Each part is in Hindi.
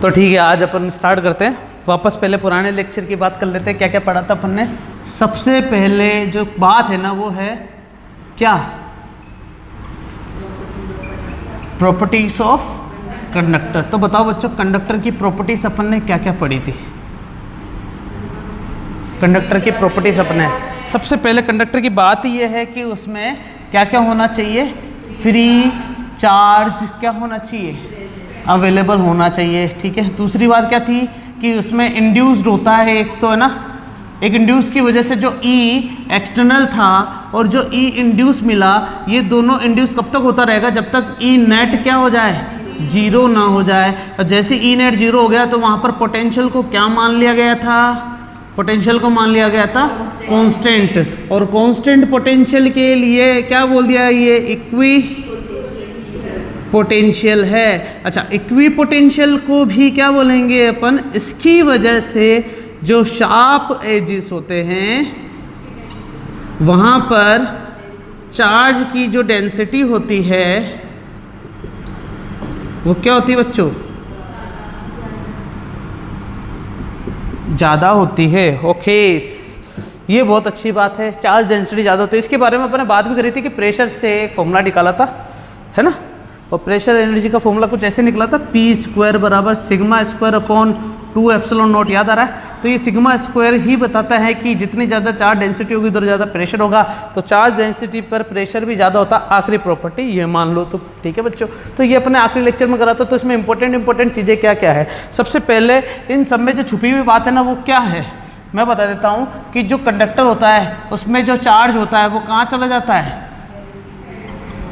तो ठीक है, आज अपन स्टार्ट करते हैं वापस। पहले पुराने लेक्चर की बात कर लेते हैं, क्या क्या पढ़ा था अपन ने। सबसे पहले जो बात है ना वो है क्या, प्रॉपर्टीज ऑफ कंडक्टर। तो बताओ बच्चों, कंडक्टर की प्रॉपर्टीज अपन ने क्या क्या पढ़ी थी। कंडक्टर की प्रॉपर्टीज अपने सबसे पहले कंडक्टर की बात ये है कि उसमें क्या क्या होना चाहिए, फ्री चार्ज क्या होना चाहिए, अवेलेबल होना चाहिए। ठीक है, दूसरी बात क्या थी कि उसमें इंड्यूस्ड होता है एक तो, है ना, एक इंड्यूस की वजह से जो ई एक्सटर्नल था और जो ई इंड्यूस मिला, ये दोनों इंड्यूस कब तक होता रहेगा, जब तक ई नेट क्या हो जाए, जीरो ना हो जाए। और जैसे ई नेट जीरो हो गया तो वहाँ पर पोटेंशियल को क्या मान लिया गया था, पोटेंशियल को मान लिया गया था कांस्टेंट। और कांस्टेंट पोटेंशियल के लिए क्या बोल दिया, ये इक्वी पोटेंशियल है। अच्छा, इक्वी पोटेंशियल को भी क्या बोलेंगे अपन, इसकी वजह से जो शार्प एजिस होते हैं वहाँ पर चार्ज की जो डेंसिटी होती है वो क्या होती है बच्चों, ज़्यादा होती है। ओके, ये बहुत अच्छी बात है, चार्ज डेंसिटी ज़्यादा होती है। इसके बारे में अपने बात भी करी थी कि प्रेशर से एक फॉर्मूला निकाला था, है ना, और प्रेशर एनर्जी का फॉर्मूला कुछ ऐसे निकला था, पी स्क्वायर बराबर sigma square upon 2 epsilon not, याद आ रहा है। तो ये सिग्मा स्क्वायर ही बताता है कि जितनी ज़्यादा चार्ज डेंसिटी होगी उधर ज़्यादा प्रेशर होगा, तो चार्ज डेंसिटी पर प्रेशर भी ज़्यादा होता। आखिरी प्रॉपर्टी ये मान लो तो, ठीक है बच्चों। तो ये अपने आखिरी लेक्चर में करा था। तो इसमें इंपॉर्टेंट चीज़ें क्या क्या है। सबसे पहले इन सब में जो छुपी हुई बात है ना वो क्या है, मैं बता देता हूँ कि जो कंडक्टर होता है उसमें जो चार्ज होता है वो कहाँ चला जाता है,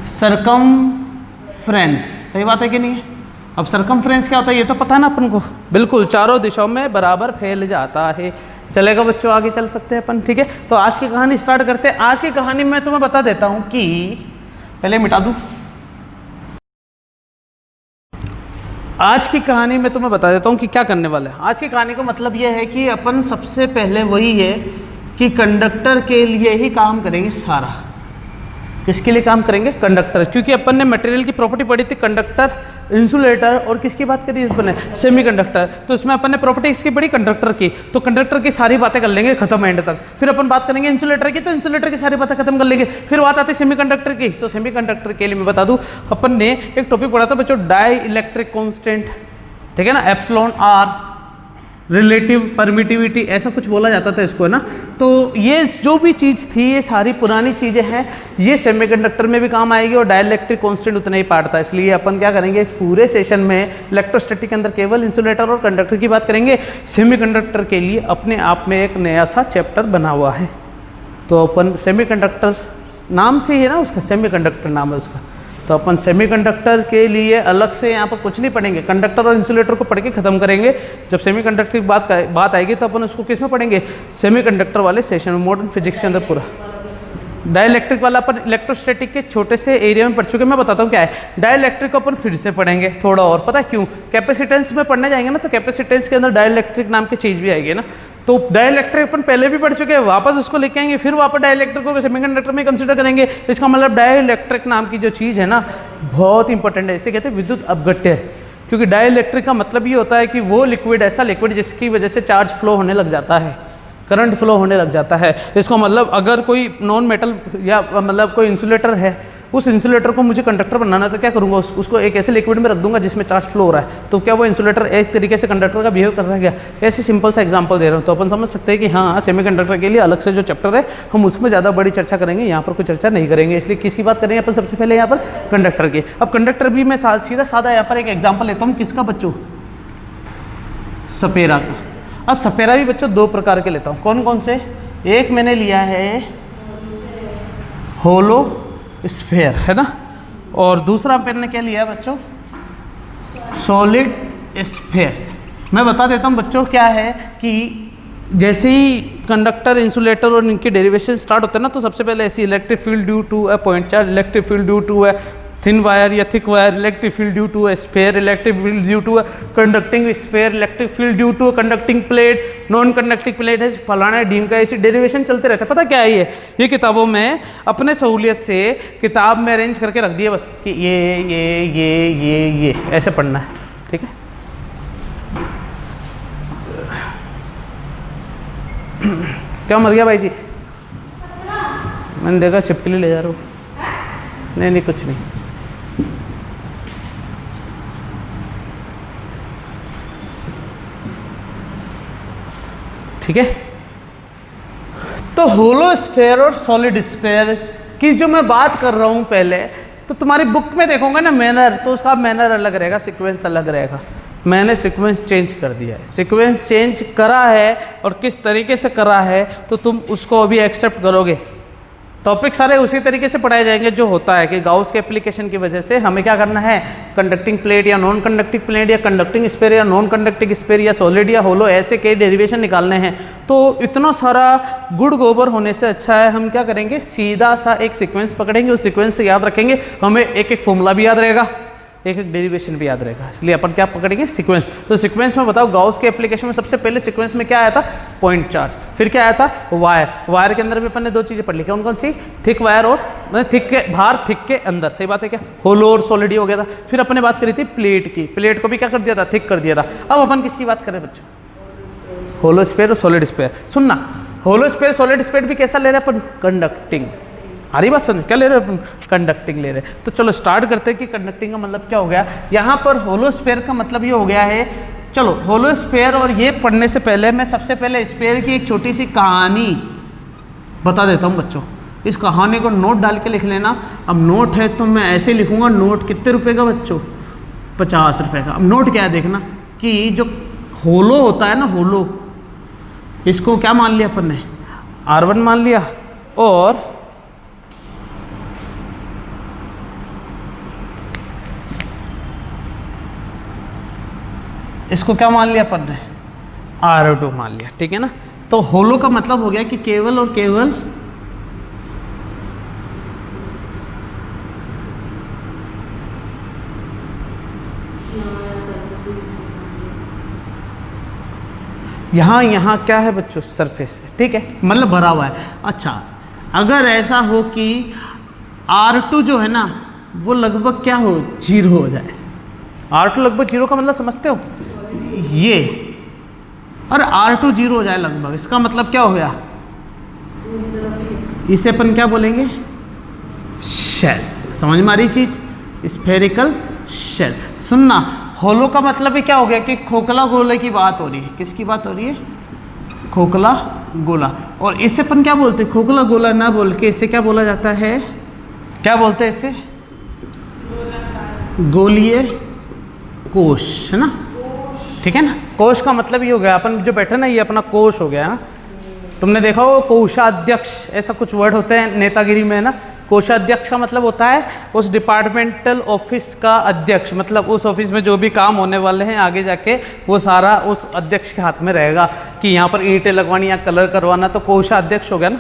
सरकमफ्रेंस। सही बात है कि नहीं है। अब सरकमफ्रेंस क्या होता है ये तो पता है ना अपन को, बिल्कुल चारों दिशाओं में बराबर फैल जाता है। चलेगा बच्चों, आगे चल सकते हैं अपन। ठीक है, तो आज की कहानी स्टार्ट करते हैं। आज की कहानी में तुम्हें बता देता हूँ कि, पहले मिटा दूँ, आज की कहानी में तुम्हें बता देता हूँ कि क्या करने वाले हैं। आज की कहानी का मतलब ये है कि अपन सबसे पहले वही है कि कंडक्टर के लिए ही काम करेंगे सारा। किसके लिए काम करेंगे, कंडक्टर, क्योंकि अपन ने मटेरियल की प्रॉपर्टी पढ़ी थी, कंडक्टर, इंसुलेटर और किसकी बात करी अपन ने, सेमीकंडक्टर। तो इसमें अपन ने प्रॉपर्टी किसकी पढ़ी, कंडक्टर की। तो कंडक्टर की सारी बातें कर लेंगे खत्म एंड तक। फिर अपन बात करेंगे इंसुलेटर की, तो इंसुलेटर की सारी बातें खत्म कर लेंगे। फिर बात आती है सेमीकंडक्टर की। तो सेमीकंडक्टर के लिए मैं बता दूं, अपन ने एक टॉपिक पढ़ा था बच्चों, डाई इलेक्ट्रिक कॉन्स्टेंट, ठीक है ना, एप्सिलॉन आर, रिलेटिव परमिटिविटी, ऐसा कुछ बोला जाता था इसको, है ना। तो ये जो भी चीज़ थी ये सारी पुरानी चीज़ें हैं, ये सेमीकंडक्टर में भी काम आएगी और डाइलेक्ट्रिक कांस्टेंट उतना ही पार्ट था। इसलिए अपन क्या करेंगे, इस पूरे सेशन में इलेक्ट्रोस्टैटिक के अंदर केवल इंसुलेटर और कंडक्टर की बात करेंगे। सेमीकंडक्टर के लिए अपने आप में एक नया सा चैप्टर बना हुआ है। तो अपन सेमीकंडक्टर नाम से ही है ना उसका, सेमीकंडक्टर नाम है उसका। तो अपन सेमीकंडक्टर के लिए अलग से यहाँ पर कुछ नहीं पढ़ेंगे, कंडक्टर और इंसुलेटर को पढ़ के खत्म करेंगे। जब सेमीकंडक्टर की बात आएगी तो अपन उसको किस में पढ़ेंगे, सेमीकंडक्टर वाले सेशन में, मॉडर्न फिजिक्स के अंदर पूरा। डाइलेक्ट्रिक वाला अपन इलेक्ट्रोस्टैटिक के छोटे से एरिया में पढ़ चुके हैं। मैं बताता हूँ क्या है। डाइलेक्ट्रिक को अपन फिर से पढ़ेंगे थोड़ा और, पता है क्यों, कैपेसिटेंस में पढ़ने जाएंगे ना, तो कैपेसिटेंस के अंदर डाइलेक्ट्रिक नाम की चीज़ भी आएगी ना। तो डाइलेक्ट्रिक अपन पहले भी पढ़ चुके हैं, वापस उसको लेके आएंगे, फिर वापस डाइलेक्ट्रिक को सेमीकंडक्टर में कंसीडर करेंगे। इसका मतलब डाइलेक्ट्रिक नाम की जो चीज़ है ना बहुत इंपॉर्टेंट है। इसे कहते हैं विद्युत अपघट्य, क्योंकि डाइलेक्ट्रिक का मतलब ये होता है कि वो लिक्विड, ऐसा लिक्विड जिसकी वजह से चार्ज फ्लो होने लग जाता है, करंट फ्लो होने लग जाता है। इसको मतलब अगर कोई नॉन मेटल या मतलब कोई इंसुलेटर है, उस इंसुलेटर को मुझे कंडक्टर बनाना है तो क्या करूँगा, उसको एक ऐसे लिक्विड में रख दूंगा जिसमें चार्ज फ्लो हो रहा है, तो क्या वो इंसुलेटर एक तरीके से कंडक्टर का बिहेव कर रहा है क्या। ऐसे सिंपल सा एग्जांपल दे रहा हूँ। तो अपन समझ सकते हैं कि हाँ, सेमीकंडक्टर के लिए अलग से जो चैप्टर है हम उसमें ज़्यादा बड़ी चर्चा करेंगे, यहाँ पर कोई चर्चा नहीं करेंगे। इसलिए किसकी बात करेंगे अपन सबसे पहले यहाँ पर, कंडक्टर की। अब कंडक्टर भी मैं सीधा साधा यहाँ पर एक एग्जाम्पल लेता हूँ, किसका बच्चों, सपेरा का। अब सपेरा भी बच्चों दो प्रकार के लेता हूँ। कौन कौन से, एक मैंने लिया है होलो स्फेयर, है ना, और दूसरा मैंने क्या लिया बच्चों, सॉलिड स्फेयर। मैं बता देता हूँ बच्चों क्या है कि जैसे ही कंडक्टर, इंसुलेटर और इनके डेरिवेशन स्टार्ट होते हैं ना, तो सबसे पहले ऐसी electric field due to a point charge, electric field due to a thin wire या thick wire, electric field due to a sphere, electric field due to a conducting sphere, electric field due to a conducting plate, non conducting plate है फलाना ढीम का, ऐसी डेरिवेशन चलते रहते हैं। पता क्या है ये किताबों में अपने सहूलियत से किताब में अरेंज करके रख दिए बस कि ये ऐसे पढ़ना है, ठीक है। क्या मर गया भाई जी? मैंने देखा छिपकली ले जा रहा हूँ। नहीं नहीं कुछ नहीं। ठीक है, तो होलो स्फेयर और सॉलिड स्फेयर की जो मैं बात कर रहा हूँ पहले, तो तुम्हारी बुक में देखोगे ना मैनर, तो उसका मैनर अलग रहेगा, सीक्वेंस अलग रहेगा। मैंने सीक्वेंस चेंज कर दिया है, सीक्वेंस चेंज करा है और किस तरीके से करा है तो तुम उसको अभी एक्सेप्ट करोगे। टॉपिक सारे उसी तरीके से पढ़ाए जाएंगे जो होता है कि गाउस के एप्लीकेशन की वजह से हमें क्या करना है, कंडक्टिंग प्लेट या नॉन कंडक्टिंग प्लेट या कंडक्टिंग स्फीयर या नॉन कंडक्टिंग स्फीयर या सॉलिड या होलो, ऐसे कई डेरिवेशन निकालने हैं। तो इतना सारा गुड़ गोबर होने से अच्छा है हम क्या करेंगे, सीधा सा एक सीक्वेंस पकड़ेंगे, उस सीक्वेंस से याद रखेंगे, हमें एक एक फॉर्मूला भी याद रहेगा, एक एक डेरिवेशन भी याद रहेगा। इसलिए अपन क्या पकड़ेंगे, सीक्वेंस। तो सीक्वेंस में बताओ, गाउस के एप्लीकेशन में सबसे पहले सीक्वेंस में क्या आया था, पॉइंट चार्ज। फिर क्या आया था, वायर। वायर के अंदर भी अपन ने दो चीजें पढ़ ली, कौन कौन सी, थिक वायर और थिक के बाहर, थिक के अंदर, सही बात है क्या, होलो और सॉलिड हो गया था। फिर अपन ने बात करी थी प्लेट की, प्लेट को भी क्या कर दिया था, थिक कर दिया था। अब अपन किसकी बात करें बच्चों, होलो स्फीयर और सॉलिड स्फीयर। सुनना, होलो स्फीयर सॉलिड स्फीयर भी कैसा ले रहे हैं अपन, कंडक्टिंग। आ रही बात समझ, क्या ले रहे हैं, कंडक्टिंग ले रहे हैं। तो चलो स्टार्ट करते हैं कि कंडक्टिंग का मतलब क्या हो गया। यहाँ पर होलो स्फीयर का मतलब ये हो गया है, चलो होलो स्फीयर और ये पढ़ने से पहले मैं सबसे पहले स्फीयर की एक छोटी सी कहानी बता देता हूँ बच्चों। इस कहानी को नोट डाल के लिख लेना। अब नोट है तो मैं ऐसे लिखूँगा, नोट कितने रुपये का बच्चों, 50 रुपये का। अब नोट क्या है देखना कि जो होलो होता है ना, होलो, इसको क्या मान लिया अपन ने, R1 मान लिया, और इसको क्या मान लिया अपन ने, R2 मान लिया। ठीक है ना, तो होलो का मतलब हो गया कि केवल और केवल यहाँ क्या है बच्चों, सरफेस है। ठीक है, मतलब भरा हुआ है। अच्छा, अगर ऐसा हो कि R2 जो है ना वो लगभग क्या हो, 0 हो जाए। R2 लगभग 0 का मतलब समझते हो, ये, और R2 0 हो जाए लगभग, इसका मतलब क्या हो गया, इसे अपन क्या बोलेंगे, शेल। समझ में आ रही चीज, स्फेरिकल शेल। सुनना, होलो का मतलब ही क्या हो गया कि खोखला गोले की बात हो रही है। किसकी बात हो रही है, खोखला गोला। और इसे अपन क्या बोलते हैं, खोखला गोला ना बोल के इसे क्या बोला जाता है, क्या बोलते हैं इसे, गोलीय कोश, है ना। ठीक है ना, कोश का मतलब ये हो गया, अपन जो बैठे ना ये अपना कोश हो गया ना। तुमने देखा हो कोषाध्यक्ष, ऐसा कुछ वर्ड होते हैं नेतागिरी में, है ना। कोषाध्यक्ष का मतलब होता है उस डिपार्टमेंटल ऑफिस का अध्यक्ष, मतलब उस ऑफिस में जो भी काम होने वाले हैं आगे जाके वो सारा उस अध्यक्ष के हाथ में रहेगा कि यहाँ पर ईंटें लगवानी या कलर करवाना, तो कोषाध्यक्ष हो गया ना।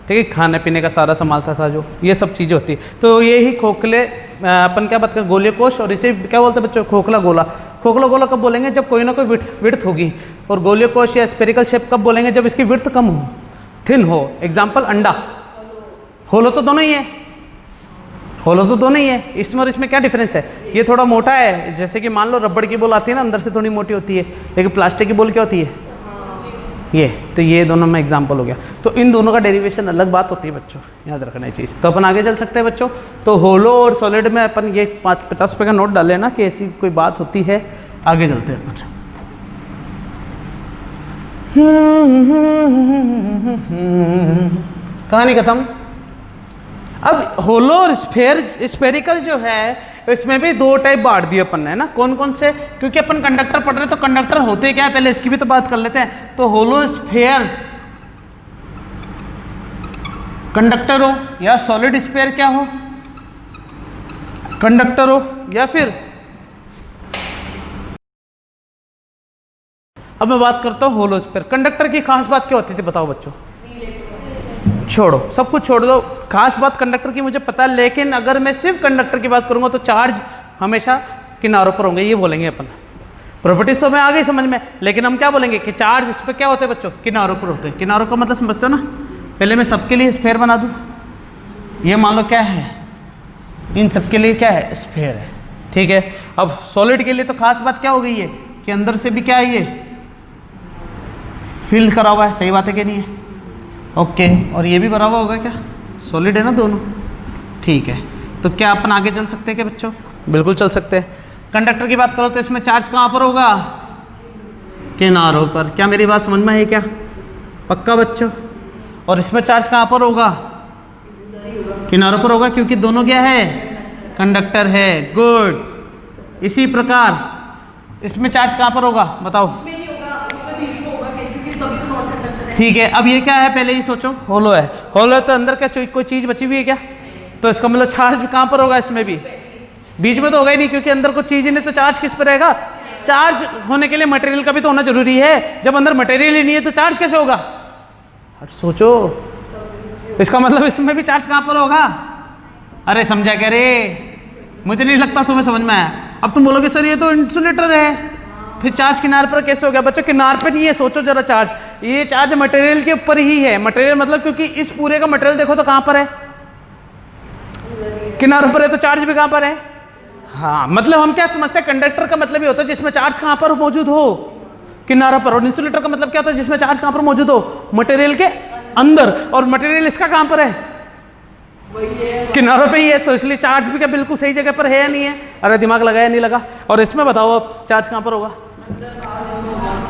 ठीक है, खाने पीने का सारा संभालता था जो, ये सब चीज़ें होती है। तो ये ही खोखले, अपन क्या बात करें, गोलीय कोश, और इसे क्या बोलते हैं बच्चों, खोखला गोला। खोखला गोला कब बोलेंगे, जब कोई ना कोई विड्थ होगी। और गोलीय कोश या स्फेरिकल शेप कब बोलेंगे, जब इसकी विड्थ कम हो, थिन हो। एग्जाम्पल अंडा। होलो तो दोनों ही है, होलो तो दोनों ही है, इसमें और इसमें क्या डिफरेंस है, ये थोड़ा मोटा है, जैसे कि मान लो रबड़ की बॉल आती है ना, अंदर से थोड़ी मोटी होती है, लेकिन प्लास्टिक की बॉल क्या होती है, ये। तो ये दोनों में एग्जाम्पल हो गया। तो इन दोनों का डेरिवेशन अलग बात होती है बच्चों, याद रखना ये चीज़। तो अपन आगे चल सकते हैं बच्चों। तो होलो और सॉलिड में अपन ये 50 रुपये का नोट डाल लेना कि ऐसी कोई बात होती है। आगे चलते हैं अपन, कहानी खत्म। अब होलो और स्फेरिकल जो है इसमें भी दो टाइप बांट दिए अपन ने, ना। कौन कौन से, क्योंकि अपन कंडक्टर पढ़ रहे हैं तो कंडक्टर होते क्या है पहले इसकी भी तो बात कर लेते हैं। तो होलो स्फेयर कंडक्टर हो या सॉलिड स्फेयर क्या हो, कंडक्टर हो, या फिर अब मैं बात करता हूँ होलो स्फेयर। कंडक्टर की खास बात क्या होती थी बताओ बच्चों, छोड़ो सब कुछ छोड़ दो, खास बात कंडक्टर की मुझे पता है, लेकिन अगर मैं सिर्फ कंडक्टर की बात करूंगा तो चार्ज हमेशा किनारों पर होंगे, ये बोलेंगे अपन। प्रॉपर्टीज तो मैं आ गई समझ में, लेकिन हम क्या बोलेंगे कि चार्ज इस पर क्या होते हैं बच्चों, किनारों पर होते हैं। किनारों का मतलब समझते हो ना। पहले मैं सबके लिए स्फेयर बना दूं, ये मान लो क्या है, इन सबके लिए क्या है, स्फेयर है। ठीक है, अब सॉलिड के लिए तो खास बात क्या हो गई है कि अंदर से भी क्या है, ये फिल करा हुआ है, सही बात है कि नहीं है? ओके, और ये भी भरा हुआ होगा क्या? सॉलिड है ना दोनों, ठीक है। तो क्या अपन आगे चल सकते हैं क्या बच्चों? बिल्कुल चल सकते हैं। कंडक्टर की बात करो तो इसमें चार्ज कहाँ पर होगा? किनारों पर। क्या मेरी बात समझ में है क्या? पक्का बच्चों? और इसमें चार्ज कहाँ पर होगा? किनारों पर होगा, क्योंकि दोनों क्या है? कंडक्टर है। गुड। इसी प्रकार इसमें चार्ज कहाँ पर होगा बताओ? ठीक है, अब ये क्या है पहले ही सोचो, होलो है। होलो है तो अंदर क्या कोई चीज़ बची हुई है क्या? तो इसका मतलब चार्ज कहाँ पर होगा? इसमें भी बीच में तो होगा ही नहीं, क्योंकि अंदर कुछ चीज़ ही नहीं, तो चार्ज किस पर रहेगा? चार्ज होने के लिए मटेरियल का भी तो होना जरूरी है। जब अंदर मटेरियल ही नहीं है तो चार्ज कैसे होगा? सोचो, इसका मतलब इसमें भी चार्ज कहाँ पर होगा? अरे समझा क्या रे? मुझे नहीं लगता तुम्हें समझ में आया। अब तुम बोलोगे सर ये तो इंसुलेटर है, फिर चार्ज किनार पर कैसे हो गया? बच्चों किनार पे नहीं है, सोचो जरा। चार्ज, ये चार्ज मटेरियल के ऊपर ही है। मटेरियल मतलब, क्योंकि इस पूरे का मटेरियल देखो तो कहाँ पर है? किनारों पर है, तो चार्ज भी कहाँ पर है? हाँ, मतलब हम क्या समझते हैं, कंडक्टर का मतलब ये होता है जिसमें चार्ज कहाँ पर मौजूद हो? किनारों पर। और इंसुलेटर का मतलब क्या होता है? जिसमें चार्ज कहाँ पर मौजूद हो? मटेरियल के अंदर। और मटेरियल इसका कहाँ पर है? किनारों पे ही है, तो इसलिए चार्ज भी क्या बिल्कुल सही जगह पर है या नहीं है? अरे दिमाग लगाया नहीं लगा। और इसमें बताओ अब चार्ज कहाँ पर होगा?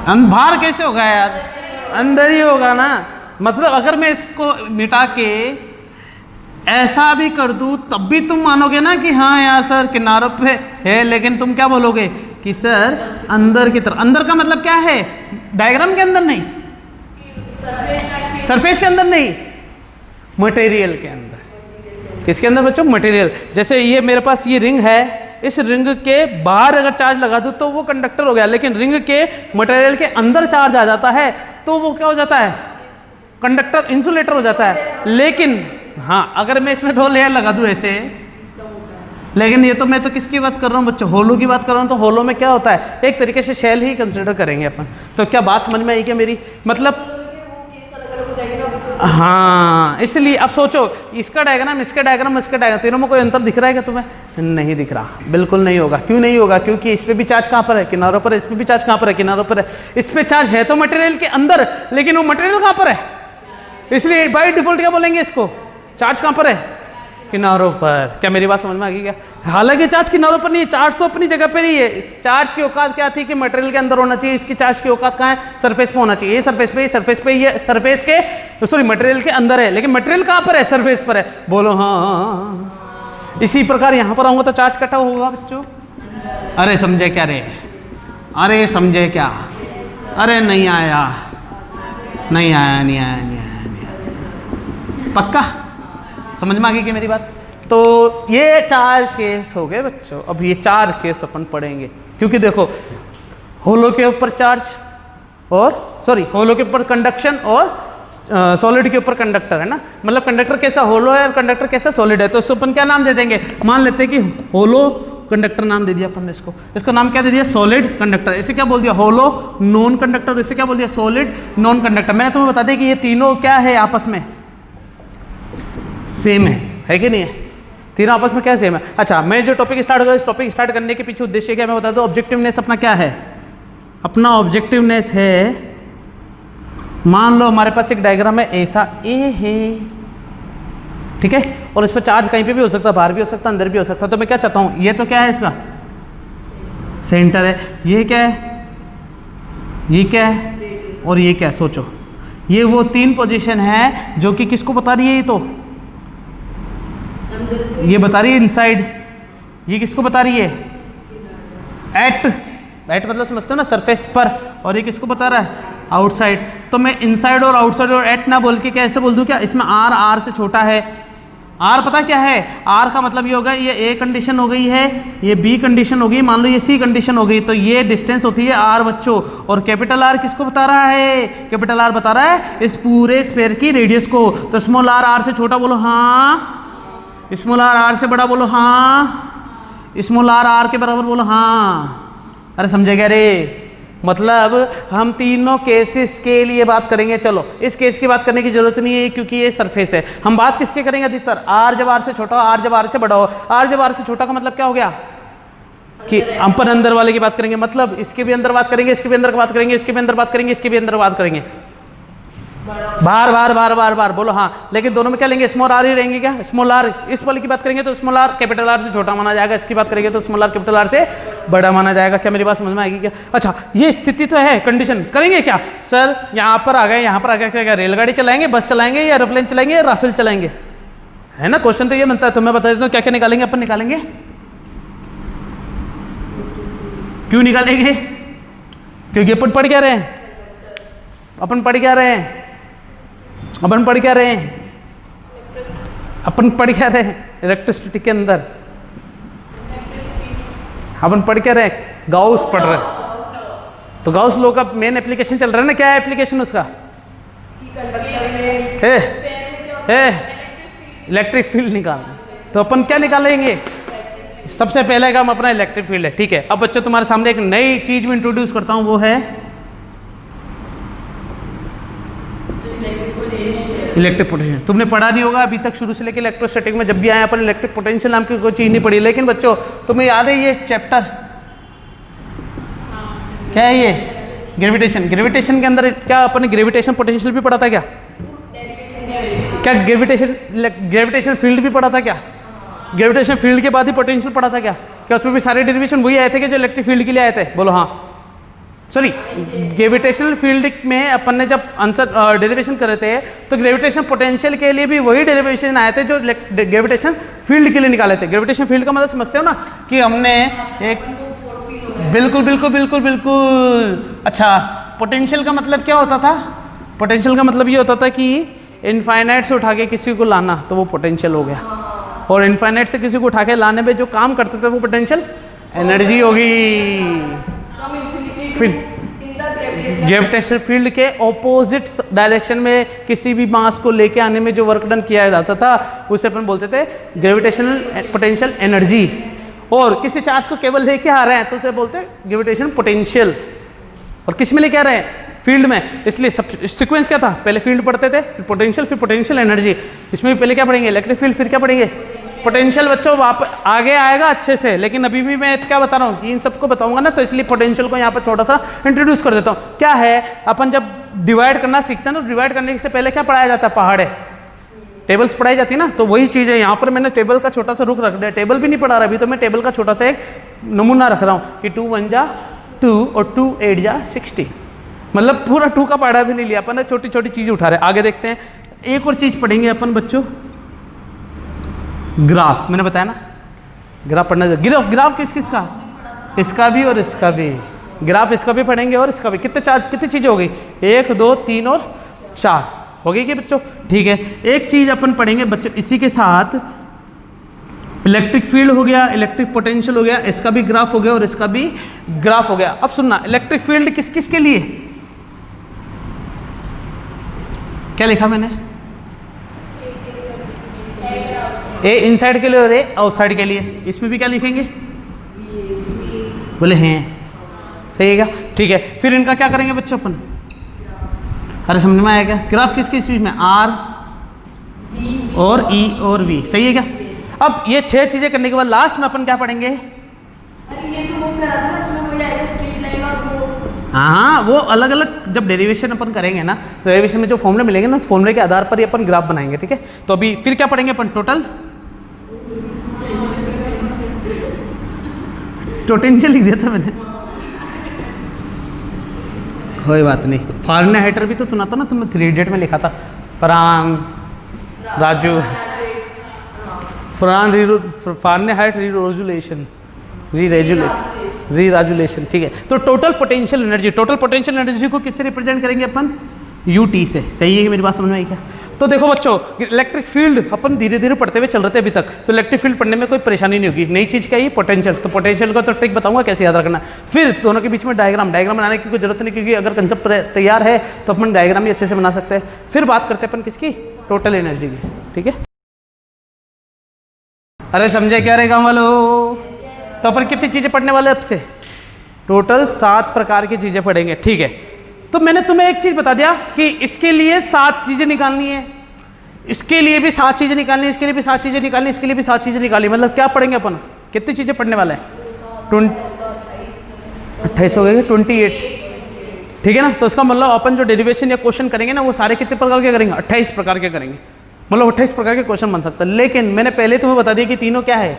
बाहर कैसे होगा यार? अंदर ही होगा ना। मतलब अगर मैं इसको मिटा के ऐसा भी कर दूं तब भी तुम मानोगे ना कि हाँ यार सर किनारों पे है, लेकिन तुम क्या बोलोगे कि सर अंदर की तरफ। अंदर का मतलब क्या है? डायग्राम के अंदर नहीं, सरफेस के अंदर नहीं, मटेरियल के अंदर। किसके अंदर बच्चों? मटेरियल। जैसे ये मेरे पास ये रिंग है, इस रिंग के बाहर अगर चार्ज लगा दूं तो वो कंडक्टर हो गया, लेकिन रिंग के मटेरियल के अंदर चार्ज आ जाता है तो वो क्या हो जाता है? कंडक्टर, इंसुलेटर हो जाता है। लेकिन हाँ, अगर मैं इसमें 2 लेयर लगा दूं ऐसे, लेकिन ये तो मैं तो किसकी बात कर रहा हूँ बच्चों? होलो की बात कर रहा हूँ। तो होलो में क्या होता है? एक तरीके से शेल ही कंसिडर करेंगे अपन। तो क्या बात समझ में आई क्या मेरी? मतलब हाँ, इसलिए अब सोचो, इसका डायग्राम, इसका डायग्राम, इसका डायग्राम, तीनों में कोई अंतर दिख रहा है क्या तुम्हें? नहीं दिख रहा, बिल्कुल नहीं होगा। क्यों नहीं होगा? क्योंकि इस पे भी चार्ज कहाँ पर है? किनारों पर। इस पे भी चार्ज कहाँ पर है? किनारों पर है। इस पे चार्ज है तो मटेरियल के अंदर, लेकिन वो मटेरियल कहाँ पर है? इसलिए बाय डिफॉल्ट क्या बोलेंगे इसको? चार्ज कहाँ पर है? किनारों पर। क्या मेरी बात समझ में आ गई क्या? हालांकि चार्ज किनारों पर नहीं है, चार्ज तो अपनी जगह पर ही है। चार्ज की औकात क्या थी कि मटेरियल के अंदर होना चाहिए। इसकी चार्ज की औकात कहाँ है? सरफेस पे होना चाहिए। ये सरफेस पे, सरफेस पे, ये सरफेस के सॉरी मटेरियल के अंदर है, लेकिन मटेरियल कहाँ पर है? सरफेस पर है। बोलो हाँ। इसी प्रकार यहाँ पर आऊँगा तो चार्ज कटा होगा बच्चों। अरे समझे क्या रे? अरे समझे क्या? अरे नहीं आया, नहीं आया, नहीं आया, नहीं आया, नहीं आया। पक्का समझ में आ गई कि मेरी बात? तो ये 4 केस हो गए बच्चों। अब ये 4 केस अपन पढ़ेंगे, क्योंकि देखो होलो के ऊपर चार्ज और होलो के ऊपर कंडक्शन और सॉलिड के ऊपर कंडक्टर है ना। मतलब कंडक्टर कैसा होलो है और कंडक्टर कैसा सॉलिड है। तो इसको अपन क्या नाम दे देंगे? मान लेते हैं कि होलो कंडक्टर नाम दे दिया अपन ने इसको। इसका नाम क्या दे दिया? Solid conductor. इसे क्या बोल दिया? होलो नॉन कंडक्टर। इसे क्या बोल दिया? Solid non conductor. मैंने तुम्हें बता दिया कि ये तीनों क्या है? आपस में सेम है कि नहीं है? तीनों आपस में क्या सेम है? अच्छा, मैं जो टॉपिक स्टार्ट करूँ, इस टॉपिक स्टार्ट करने के पीछे उद्देश्य क्या मैं बता दूँ। ऑब्जेक्टिवनेस अपना क्या है? अपना ऑब्जेक्टिवनेस है, मान लो हमारे पास एक डायग्राम है ऐसा, ए है, ठीक है, और इस पर चार्ज कहीं पे भी हो सकता है, बाहर भी हो सकता है, अंदर भी हो सकता है। तो मैं क्या चाहता हूँ, ये तो क्या है इसका सेंटर है, ये क्या है, ये क्या है और ये क्या है। सोचो, ये वो 3 पोजीशन है जो कि किसको बता रही है? ये तो ये बता रही है इनसाइड। ये किसको बता रही है? एट मतलब समझते हो ना, सरफेस पर। और ये किसको बता रहा है? आउटसाइड। तो मैं इनसाइड और आउटसाइड और एट ना बोल के कैसे बोल दूं? क्या इसमें आर से छोटा है? आर पता क्या है? आर का मतलब ये होगा, ये ए कंडीशन हो गई है, ये बी कंडीशन हो गई, मान लो ये सी कंडीशन हो गई, तो ये डिस्टेंस होती है आर बच्चों। और कैपिटल आर किसको बता रहा है? कैपिटल आर बता रहा है इस पूरे स्फीयर की रेडियस को। तो स्मॉल आर से छोटा बोलो हाँ, स्मॉल आर से बड़ा बोलो हाँ, स्मॉल आर के बराबर बोलो हाँ। अरे समझे क्या रे? मतलब हम तीनों केसेस के लिए बात करेंगे। चलो, इस केस की बात करने की जरूरत नहीं है क्योंकि ये सरफेस है। हम बात किसके करेंगे अधिकतर? आर जब आर से छोटा हो, आर जब आर से बड़ा हो। आर जब आर से छोटा का मतलब क्या हो गया? कि अपन अंदर वाले की बात करेंगे, मतलब इसके भी अंदर बात करेंगे, इसके भी अंदर बात करेंगे, इसके भी अंदर बात करेंगे, इसके भी अंदर बात करेंगे, बार बार बार बार बार बोलो हाँ। लेकिन दोनों में क्या लेंगे, स्मॉल आर ही रहेंगे क्या, स्मॉल आर। इस वाले की बात करेंगे तो स्मॉल आर कैपिटल आर से छोटा माना जाएगा, इसकी बात करेंगे तो स्मॉल आर कैपिटल आर से बड़ा माना जाएगा। क्या मेरी बात समझ में आएगी क्या? अच्छा, ये स्थिति तो है, कंडीशन करेंगे क्या सर, यहाँ पर आ गए, यहाँ पर आ गए, क्या रेलगाड़ी चलाएंगे, बस चलाएंगे, या एरोप्लेन चलाएंगे, या राफेल चलाएंगे, है ना। क्वेश्चन तो ये बनता है। तो मैं बता देता हूँ क्या क्या निकालेंगे अपन, निकालेंगे क्यों निकालेंगे, क्योंकि अपन पढ़ क्या रहे हैं, अपन पढ़ क्या रहे हैं, अपन पढ़ क्या रहे हैं, अपन पढ़ क्या रहे हैं इलेक्ट्रिसिटी के अंदर, अपन पढ़ क्या रहे हैं, गाउस पढ़ रहे हैं। तो गाउस लॉ का मेन एप्लीकेशन चल रहा है ना, क्या है एप्लीकेशन उसका, इलेक्ट्रिक फील्ड निकालना। तो अपन क्या निकालेंगे, सबसे पहले काम अपना इलेक्ट्रिक फील्ड है, ठीक है। अब बच्चों तुम्हारे सामने एक नई चीज में इंट्रोड्यूस करता हूं, वो है इलेक्ट्रिक पोटेंशियल। तुमने पढ़ा नहीं होगा अभी तक, शुरू से लेकर इलेक्ट्रोस्टैटिक में जब भी आए अपन इलेक्ट्रिक पोटेंशियल नाम की कोई चीज नहीं पढ़ी। लेकिन बच्चों तुम्हें याद है ये चैप्टर क्या है, ये ग्रेविटेशन। ग्रेविटेशन के अंदर क्या अपन ने ग्रेविटेशन पोटेंशियल भी पढ़ा था क्या, क्या ग्रेविटेशन फील्ड भी पढ़ा था क्या, ग्रेविटेशन फील्ड के बाद ही पोटेंशियल पढ़ा था क्या, क्या उसमें भी सारे डेरिवेशन वही आए थे कि जो इलेक्ट्रिक फील्ड के लिए आए थे, बोलो हाँ। सॉरी, ग्रेविटेशनल फील्ड में अपन ने जब आंसर डेरिवेशन करे थे तो ग्रेविटेशन पोटेंशियल के लिए भी वही डेरिवेशन आए थे जो ग्रेविटेशन फील्ड के लिए निकाले थे। ग्रेविटेशन फील्ड का मतलब समझते हो ना, कि हमने एक बिल्कुल बिल्कुल बिल्कुल बिल्कुल। अच्छा, पोटेंशियल का मतलब क्या होता था, पोटेंशियल का मतलब ये होता था कि इनफाइनाइट से उठा के किसी को लाना तो वो पोटेंशियल हो गया, और इनफाइनाइट से किसी को उठा के लाने में जो काम करते थे वो पोटेंशियल एनर्जी होगी। ग्रेविटेशन फील्ड के ऑपोजिट डायरेक्शन में किसी भी मास को लेके आने में जो वर्क डन किया जाता था उसे अपन बोलते थे ग्रेविटेशनल पोटेंशियल एनर्जी। और किसी चार्ज को केवल लेके आ रहे हैं तो उसे बोलते हैं ग्रेविटेशन पोटेंशियल। और किस में लेके आ रहे हैं, फील्ड में। इसलिए सब सीक्वेंस क्या था, पहले फील्ड पढ़ते थे, फिर पोटेंशियल, फिर पोटेंशियल एनर्जी। इसमें भी पहले क्या पढ़ेंगे, इलेक्ट्रिक फील्ड, फिर क्या पढ़ेंगे, पोटेंशियल। बच्चों आगे आएगा अच्छे से, लेकिन अभी भी मैं क्या बता रहा हूँ, इन सबको बताऊंगा ना, तो इसलिए पोटेंशियल को यहाँ पर थोड़ा सा इंट्रोड्यूस कर देता हूँ। क्या है, अपन जब डिवाइड करना सीखते हैं तो डिवाइड करने से पहले क्या पढ़ाया जाता है, पहाड़ है, टेबल्स पढ़ाई जाती है ना। तो वही चीज़ है, यहाँ पर मैंने टेबल का छोटा सा रुख रख दिया। टेबल भी नहीं पढ़ा रहा अभी, तो मैं टेबल का छोटा सा एक नमूना रख रहा हूँ कि 2 1 जा 2 और 2 8 जा 60, मतलब पूरा 2 का पढ़ा भी नहीं लिया अपन ने, छोटी छोटी चीज़ उठा रहे। आगे देखते हैं, एक और चीज़ पढ़ेंगे अपन बच्चों, ग्राफ। मैंने बताया ना ग्राफ पढ़ना, ग्राफ किस किस का, इसका भी और इसका भी। ग्राफ इसका भी पढ़ेंगे और इसका भी। कितने चीज़ें हो गई, 1 2 3 और 4 हो गई कि बच्चों, ठीक है। एक चीज़ अपन पढ़ेंगे बच्चों इसी के साथ, इलेक्ट्रिक फील्ड हो गया, इलेक्ट्रिक पोटेंशियल हो गया, इसका भी ग्राफ हो गया और इसका भी ग्राफ हो गया। अब सुनना, इलेक्ट्रिक फील्ड किस किस के लिए, क्या लिखा मैंने, ए इनसाइड के लिए और ए आउटसाइड के लिए। इसमें भी क्या लिखेंगे, बोले हैं, सही है क्या, ठीक है। फिर इनका क्या करेंगे बच्चों अपन, अरे समझ में आया क्या, ग्राफ किस किस बीच में, आर और ई और वी, सही है क्या। अब ये 6 चीजें करने के बाद लास्ट में अपन क्या पढ़ेंगे, अरे ये तो वो करा था ना, इसमें वो आएगा स्ट्रेट लाइन और वो, हाँ वो अलग अलग जब डेरिवेशन अपन करेंगे ना, तो डेरिवेशन में जो फॉर्मूले मिलेंगे ना, उस फॉर्मूले के आधार पर ही अपन ग्राफ बनाएंगे, ठीक है। तो अभी फिर क्या पढ़ेंगे अपन, पोटेंशियल लिख दिया था मैंने, कोई बात नहीं। फारेनहाइट भी तो सुना था ना तुमने, 3 इडियट में लिखा था, फारेनहाइट रीरेजुलेशन, ठीक है। तो टोटल पोटेंशियल एनर्जी को किससे रिप्रेजेंट करेंगे अपन, यूटी से, सही है कि मेरी बात समझ में आई क्या। तो देखो बच्चों, इलेक्ट्रिक फील्ड अपन धीरे धीरे पढ़ते हुए चल रहे थे अभी तक, तो इलेक्ट्रिक फील्ड पढ़ने में कोई परेशानी नहीं होगी। नई चीज़ क्या है, पोटेंशियल। तो पोटेंशियल का तो ट्रिक बताऊंगा कैसे याद रखना। फिर दोनों के बीच में डायग्राम बनाने की कोई जरूरत नहीं, क्योंकि अगर कंसेप्ट तैयार है तो अपन डायग्राम भी अच्छे से बना सकते हैं। फिर बात करते हैं अपन किसकी, टोटल एनर्जी की, ठीक है। अरे समझे क्या रे गाँव वालों, तो अपन कितनी चीज़ें पढ़ने वाले अब से, टोटल 7 प्रकार की चीज़ें पढ़ेंगे, ठीक है। तो मैंने तुम्हें एक चीज़ बता दिया कि इसके लिए 7 चीज़ें निकालनी है, इसके लिए भी 7 चीज़ें निकालनी है, इसके लिए भी 7 चीज़ें निकालनी, इसके लिए भी 7 चीज़ें निकालनी। मतलब क्या पढ़ेंगे अपन, कितनी चीज़ें पढ़ने वाले हैं, 28 हो गए 28, ठीक है ना। तो इसका मतलब अपन जो डेरिवेशन या क्वेश्चन करेंगे ना वो सारे कितने प्रकार के करेंगे, 28 प्रकार के करेंगे। मतलब 28 प्रकार के क्वेश्चन बन सकता है। लेकिन मैंने पहले तुम्हें बता दिया कि तीनों क्या है,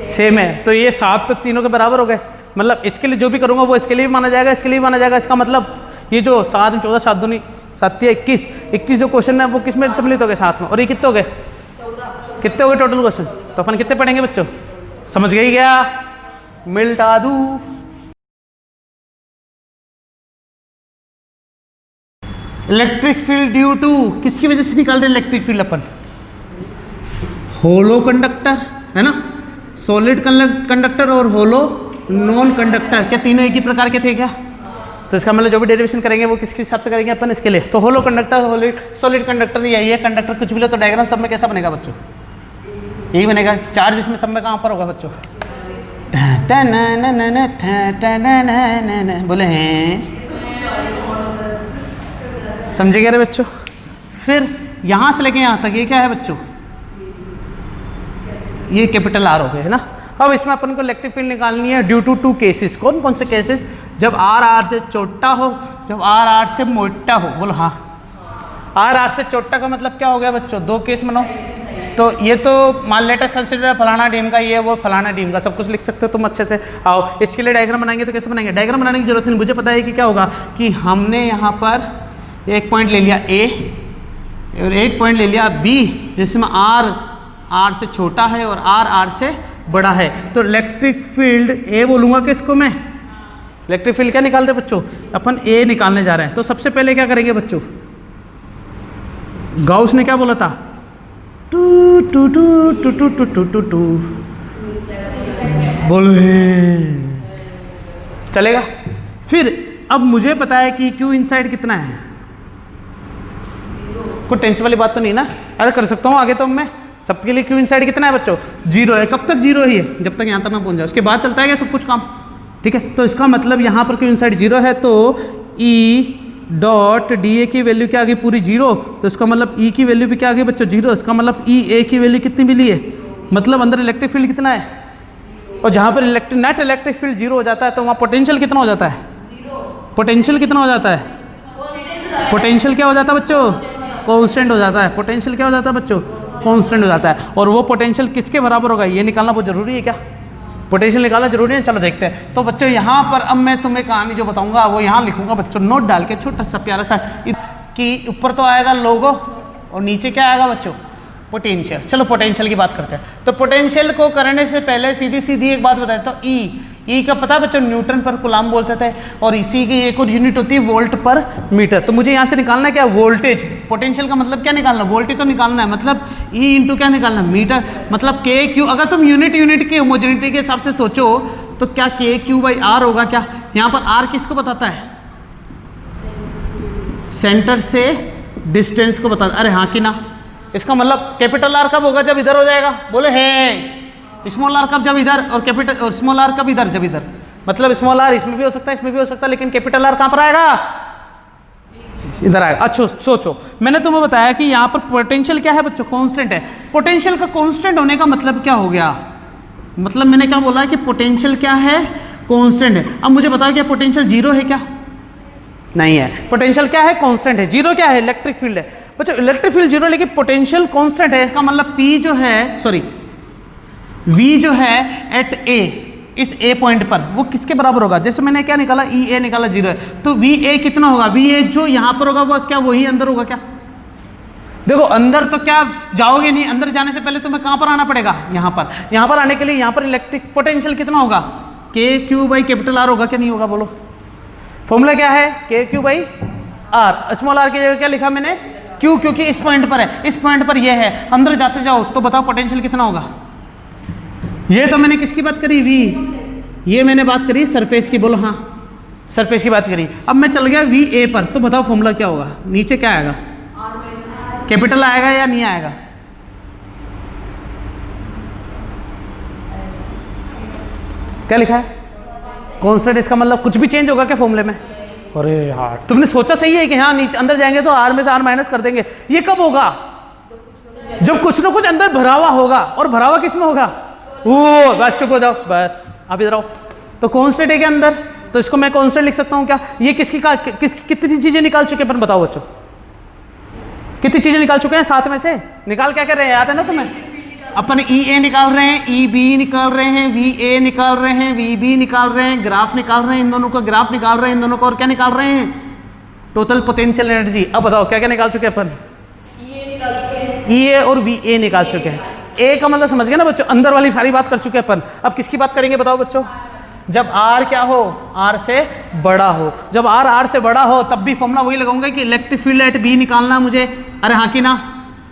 सेम है। तो ये 7 तो तीनों के बराबर हो गए। मतलब इसके लिए जो भी करूँगा वो इसके लिए भी माना जाएगा, इसके लिए भी माना जाएगा। इसका मतलब ये जो 7 14 7 दूनी 7 21 जो क्वेश्चन है वो किस में सम्मिलित हो गए, 7 में। और ये कितने हो गए, कितने हो गए टोटल क्वेश्चन। तो अपन कितने पढ़ेंगे बच्चों, समझ गए क्या, मिलटा दूँ। इलेक्ट्रिक फील्ड ड्यू टू, किसकी वजह से निकाल रहे हैं इलेक्ट्रिक फील्ड अपन, होलो कंडक्टर है ना, सॉलिड कंडक्टर और होलो नॉन कंडक्टर, क्या तीनों एक ही प्रकार के थे क्या। तो इसका मतलब जो भी डेरिवेशन करेंगे वो किसके हिसाब से करेंगे अपन, इसके लिए। तो होलो कंडक्टर, सॉलिड कंडक्टर यही है। कंडक्टर कुछ भी लो तो डायग्राम सब में कैसा बनेगा बच्चों, यही बनेगा। चार्ज इसमें सब में कहाँ पर होगा बच्चों, बोले हैं, समझे गए रे बच्चों। फिर यहाँ से लेके यहाँ तक ये क्या है बच्चों, ये कैपिटल आर हो गए है ना। अब इसमें अपन को इलेक्ट्रिक फील्ड निकालनी है ड्यू टू 2 केसेस। कौन कौन से केसेस, जब आर आर से छोटा हो, जब आर आर से मोटा हो। बोलो हाँ, आर आर से छोटा का मतलब क्या हो गया बच्चों, 2 केस बनाओ। तो ये तो मान लेटेस्ट कंसिडर फलाना डीम का, ये वो फलाना डीम का, सब कुछ लिख सकते हो तुम अच्छे से। आओ इसके लिए डायग्राम बनाएंगे। तो कैसे बनाएंगे, डायग्राम बनाने की जरूरत नहीं, मुझे पता है कि क्या होगा कि हमने यहाँ पर एक पॉइंट ले लिया ए और एक पॉइंट ले लिया बी, जिसमें आर आर से छोटा है और आर आर से बड़ा है। तो इलेक्ट्रिक फील्ड ए बोलूँगा कि इसको मैं, इलेक्ट्रिक फील्ड क्या निकाल रहे बच्चों, अपन ए निकालने जा रहे हैं। तो सबसे पहले क्या करेंगे बच्चों, गाउस ने क्या बोला था, two two two two two two two two two, बोलो चलेगा। फिर अब मुझे पता है कि क्यू इनसाइड कितना है, कोई टेंशन वाली बात तो नहीं ना, अरे कर सकता हूँ आगे। तो मैं सबके लिए क्यू इनसाइड कितना है बच्चों, 0 है। कब तक 0 ही है, जब तक यहाँ तक ना पहुँच जाए, उसके बाद चलता है क्या सब कुछ काम, ठीक है। तो इसका मतलब यहाँ पर क्यू इनसाइड 0 है, तो ई डॉट डी ए की वैल्यू क्या आ गई पूरी 0। तो इसका मतलब ई की वैल्यू भी क्या आ गई बच्चों 0। इसका मतलब ई ए की वैल्यू कितनी मिली है, मतलब अंदर इलेक्ट्रिक फील्ड कितना है। और जहाँ पर नेट इलेक्ट्रिक फील्ड 0 हो जाता है तो वहाँ पोटेंशियल कितना हो जाता है, पोटेंशियल कितना हो जाता है, पोटेंशियल क्या हो जाता है बच्चों, कांस्टेंट हो जाता है। पोटेंशियल क्या हो जाता है बच्चों, कांस्टेंट हो जाता है। और वो पोटेंशियल किसके बराबर होगा, ये निकालना बहुत जरूरी है क्या, पोटेंशियल निकालना जरूरी है। चलो देखते हैं। तो बच्चों यहाँ पर अब मैं तुम्हें कहानी जो बताऊंगा वो यहाँ लिखूंगा बच्चों, नोट डाल के छोटा सा प्यारा सा, कि ऊपर तो आएगा लोगो और नीचे क्या आएगा बच्चों, पोटेंशियल। चलो पोटेंशियल की बात करते हैं। तो पोटेंशियल को करने से पहले सीधी सीधी एक बात बताया, तो ई का पता है बच्चों, न्यूटन पर कूलम बोलते थे, और इसी की एक और यूनिट होती है वोल्ट पर मीटर। तो मुझे यहाँ से निकालना है क्या, वोल्टेज। पोटेंशियल का मतलब क्या निकालना, वोल्टेज तो निकालना है, मतलब ई इंटू क्या निकालना, मीटर, मतलब के क्यू। अगर तुम यूनिट की होमोजेनिटी के हिसाब से सोचो तो क्या के क्यू बाई आर होगा क्या। यहाँ पर आर किसको बताता है, सेंटर से डिस्टेंस को बताता, अरे हाँ कि ना। इसका मतलब कैपिटल आर कब होगा, जब इधर हो जाएगा, बोले है। स्मॉल आर कब, जब इधर, और कैपिटल और स्मॉल आर कब इधर, जब इधर। मतलब स्मॉल आर इसमें भी हो सकता है, इसमें भी हो सकता है, लेकिन कैपिटल आर कहाँ पर आएगा, इधर आएगा। अच्छा सोचो, मैंने तुम्हें बताया कि यहाँ पर पोटेंशियल क्या है बच्चों, कांस्टेंट है। पोटेंशियल का कांस्टेंट होने का मतलब क्या हो गया, मतलब मैंने क्या बोला कि पोटेंशियल क्या है, कांस्टेंट है। अब मुझे बताओ क्या पोटेंशियल 0 है क्या, नहीं है। पोटेंशियल क्या है, कांस्टेंट है। 0 क्या है, इलेक्ट्रिक फील्ड है बच्चों। इलेक्ट्रिक फील्ड 0 लेकिन पोटेंशियल कांस्टेंट है। इसका मतलब P जो है, सॉरी V जो है एट A, इस A पॉइंट पर वो किसके बराबर होगा। जैसे मैंने क्या निकाला, EA निकाला 0 है, तो VA कितना होगा, VA जो यहाँ पर होगा वो क्या वही अंदर होगा क्या। देखो अंदर तो क्या जाओगे नहीं, अंदर जाने से पहले तुम्हें कहाँ पर आना पड़ेगा, यहाँ पर। यहाँ पर आने के लिए यहाँ पर इलेक्ट्रिक पोटेंशियल कितना होगा, के क्यू बाई कैपिटल आर होगा क्या, नहीं होगा, बोलो। फॉर्मूला क्या है, K Q by R. Small R की जगह क्या लिखा मैंने, क्यू, क्योंकि इस पॉइंट पर है, इस पॉइंट पर ये है। अंदर जाते जाओ तो बताओ पोटेंशियल कितना होगा। ये तो मैंने किसकी बात करी, वी। ये मैंने बात करी सरफेस की, बोलो हाँ, सरफेस की बात करी। अब मैं चल गया वी ए पर, तो बताओ फॉर्मूला क्या होगा, नीचे क्या आएगा, कैपिटल आएगा या नहीं आएगा, क्या लिखा है, कांस्टेंट। इसका मतलब कुछ भी चेंज होगा क्या फॉर्मूले में। अरे यार तुमने सोचा सही है कि हाँ नीचे अंदर जाएंगे तो आर में से आर माइनस कर देंगे। ये कब होगा, जब कुछ ना कुछ अंदर भरा हुआ होगा। और भरा हुआ किस में होगा, ओ बस चुप हो जाओ, बस आप इधर आओ। तो कांस्टेंट है के अंदर, तो इसको मैं कांस्टेंट लिख सकता हूँ क्या? ये कितनी चीजें निकाल चुके अपन बताओ बच्चों, कितनी चीजें निकाल चुके हैं? 7 में से निकाल क्या कर रहे हैं, याद है ना तुम्हें? अपन ई ए निकाल रहे हैं, ई बी निकाल रहे हैं, वी ए निकाल रहे हैं, वी बी निकाल रहे हैं, ग्राफ निकाल रहे हैं, इन दोनों का ग्राफ निकाल रहे हैं, इन दोनों का और क्या निकाल रहे हैं? Total potential energy. अब बताओ क्या क्या निकाल चुके हैं अपन? ई ए और वी ए निकाल चुके हैं। ए का मतलब समझ गए ना बच्चों, अंदर वाली सारी बात कर चुके हैं अपन। अब किसकी बात करेंगे बताओ बच्चों? जब आर क्या हो, आर से बड़ा हो। जब आर से बड़ा हो तब भी फॉर्मूला वही लगाऊंगा कि इलेक्ट्रिक फील्ड एट बी निकालना मुझे। अरे हाँ कि ना?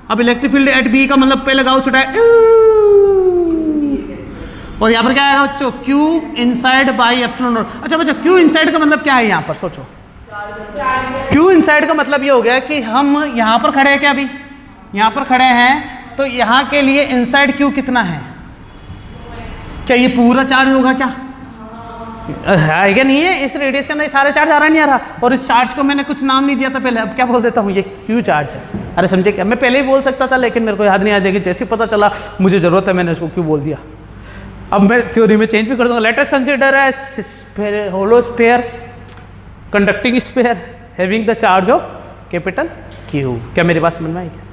अब इलेक्ट्रिक फील्ड एट बी का मतलब पे लगाओ छोटा है, और यहाँ पर क्या आएगा बच्चों? Q inside by epsilon not. अच्छा बच्चों, क्यू इनसाइड का मतलब क्या है यहाँ पर? सोचो, क्यू इनसाइड का मतलब ये हो गया कि हम यहाँ पर खड़े हैं क्या? अभी यहाँ पर खड़े हैं, तो यहाँ के लिए इनसाइड क्यू कितना है? क्या ये पूरा चार्ज होगा क्या? है क्या? नहीं है। इस रेडियस के अंदर सारे चार्ज आ रहा नहीं आ रहा, और इस चार्ज को मैंने कुछ नाम नहीं दिया था पहले, अब क्या बोल देता हूँ? ये क्यू चार्ज है। अरे समझे क्या? मैं पहले ही बोल सकता था लेकिन मेरे को याद नहीं आ जाएगी, जैसे पता चला मुझे जरूरत है मैंने इसको क्यों बोल दिया। अब मैं थ्योरी में चेंज भी कर दूंगा। Let us consider a hollow sphere conducting sphere having the charge of capital Q. क्या मेरी बात समझ में आई क्या?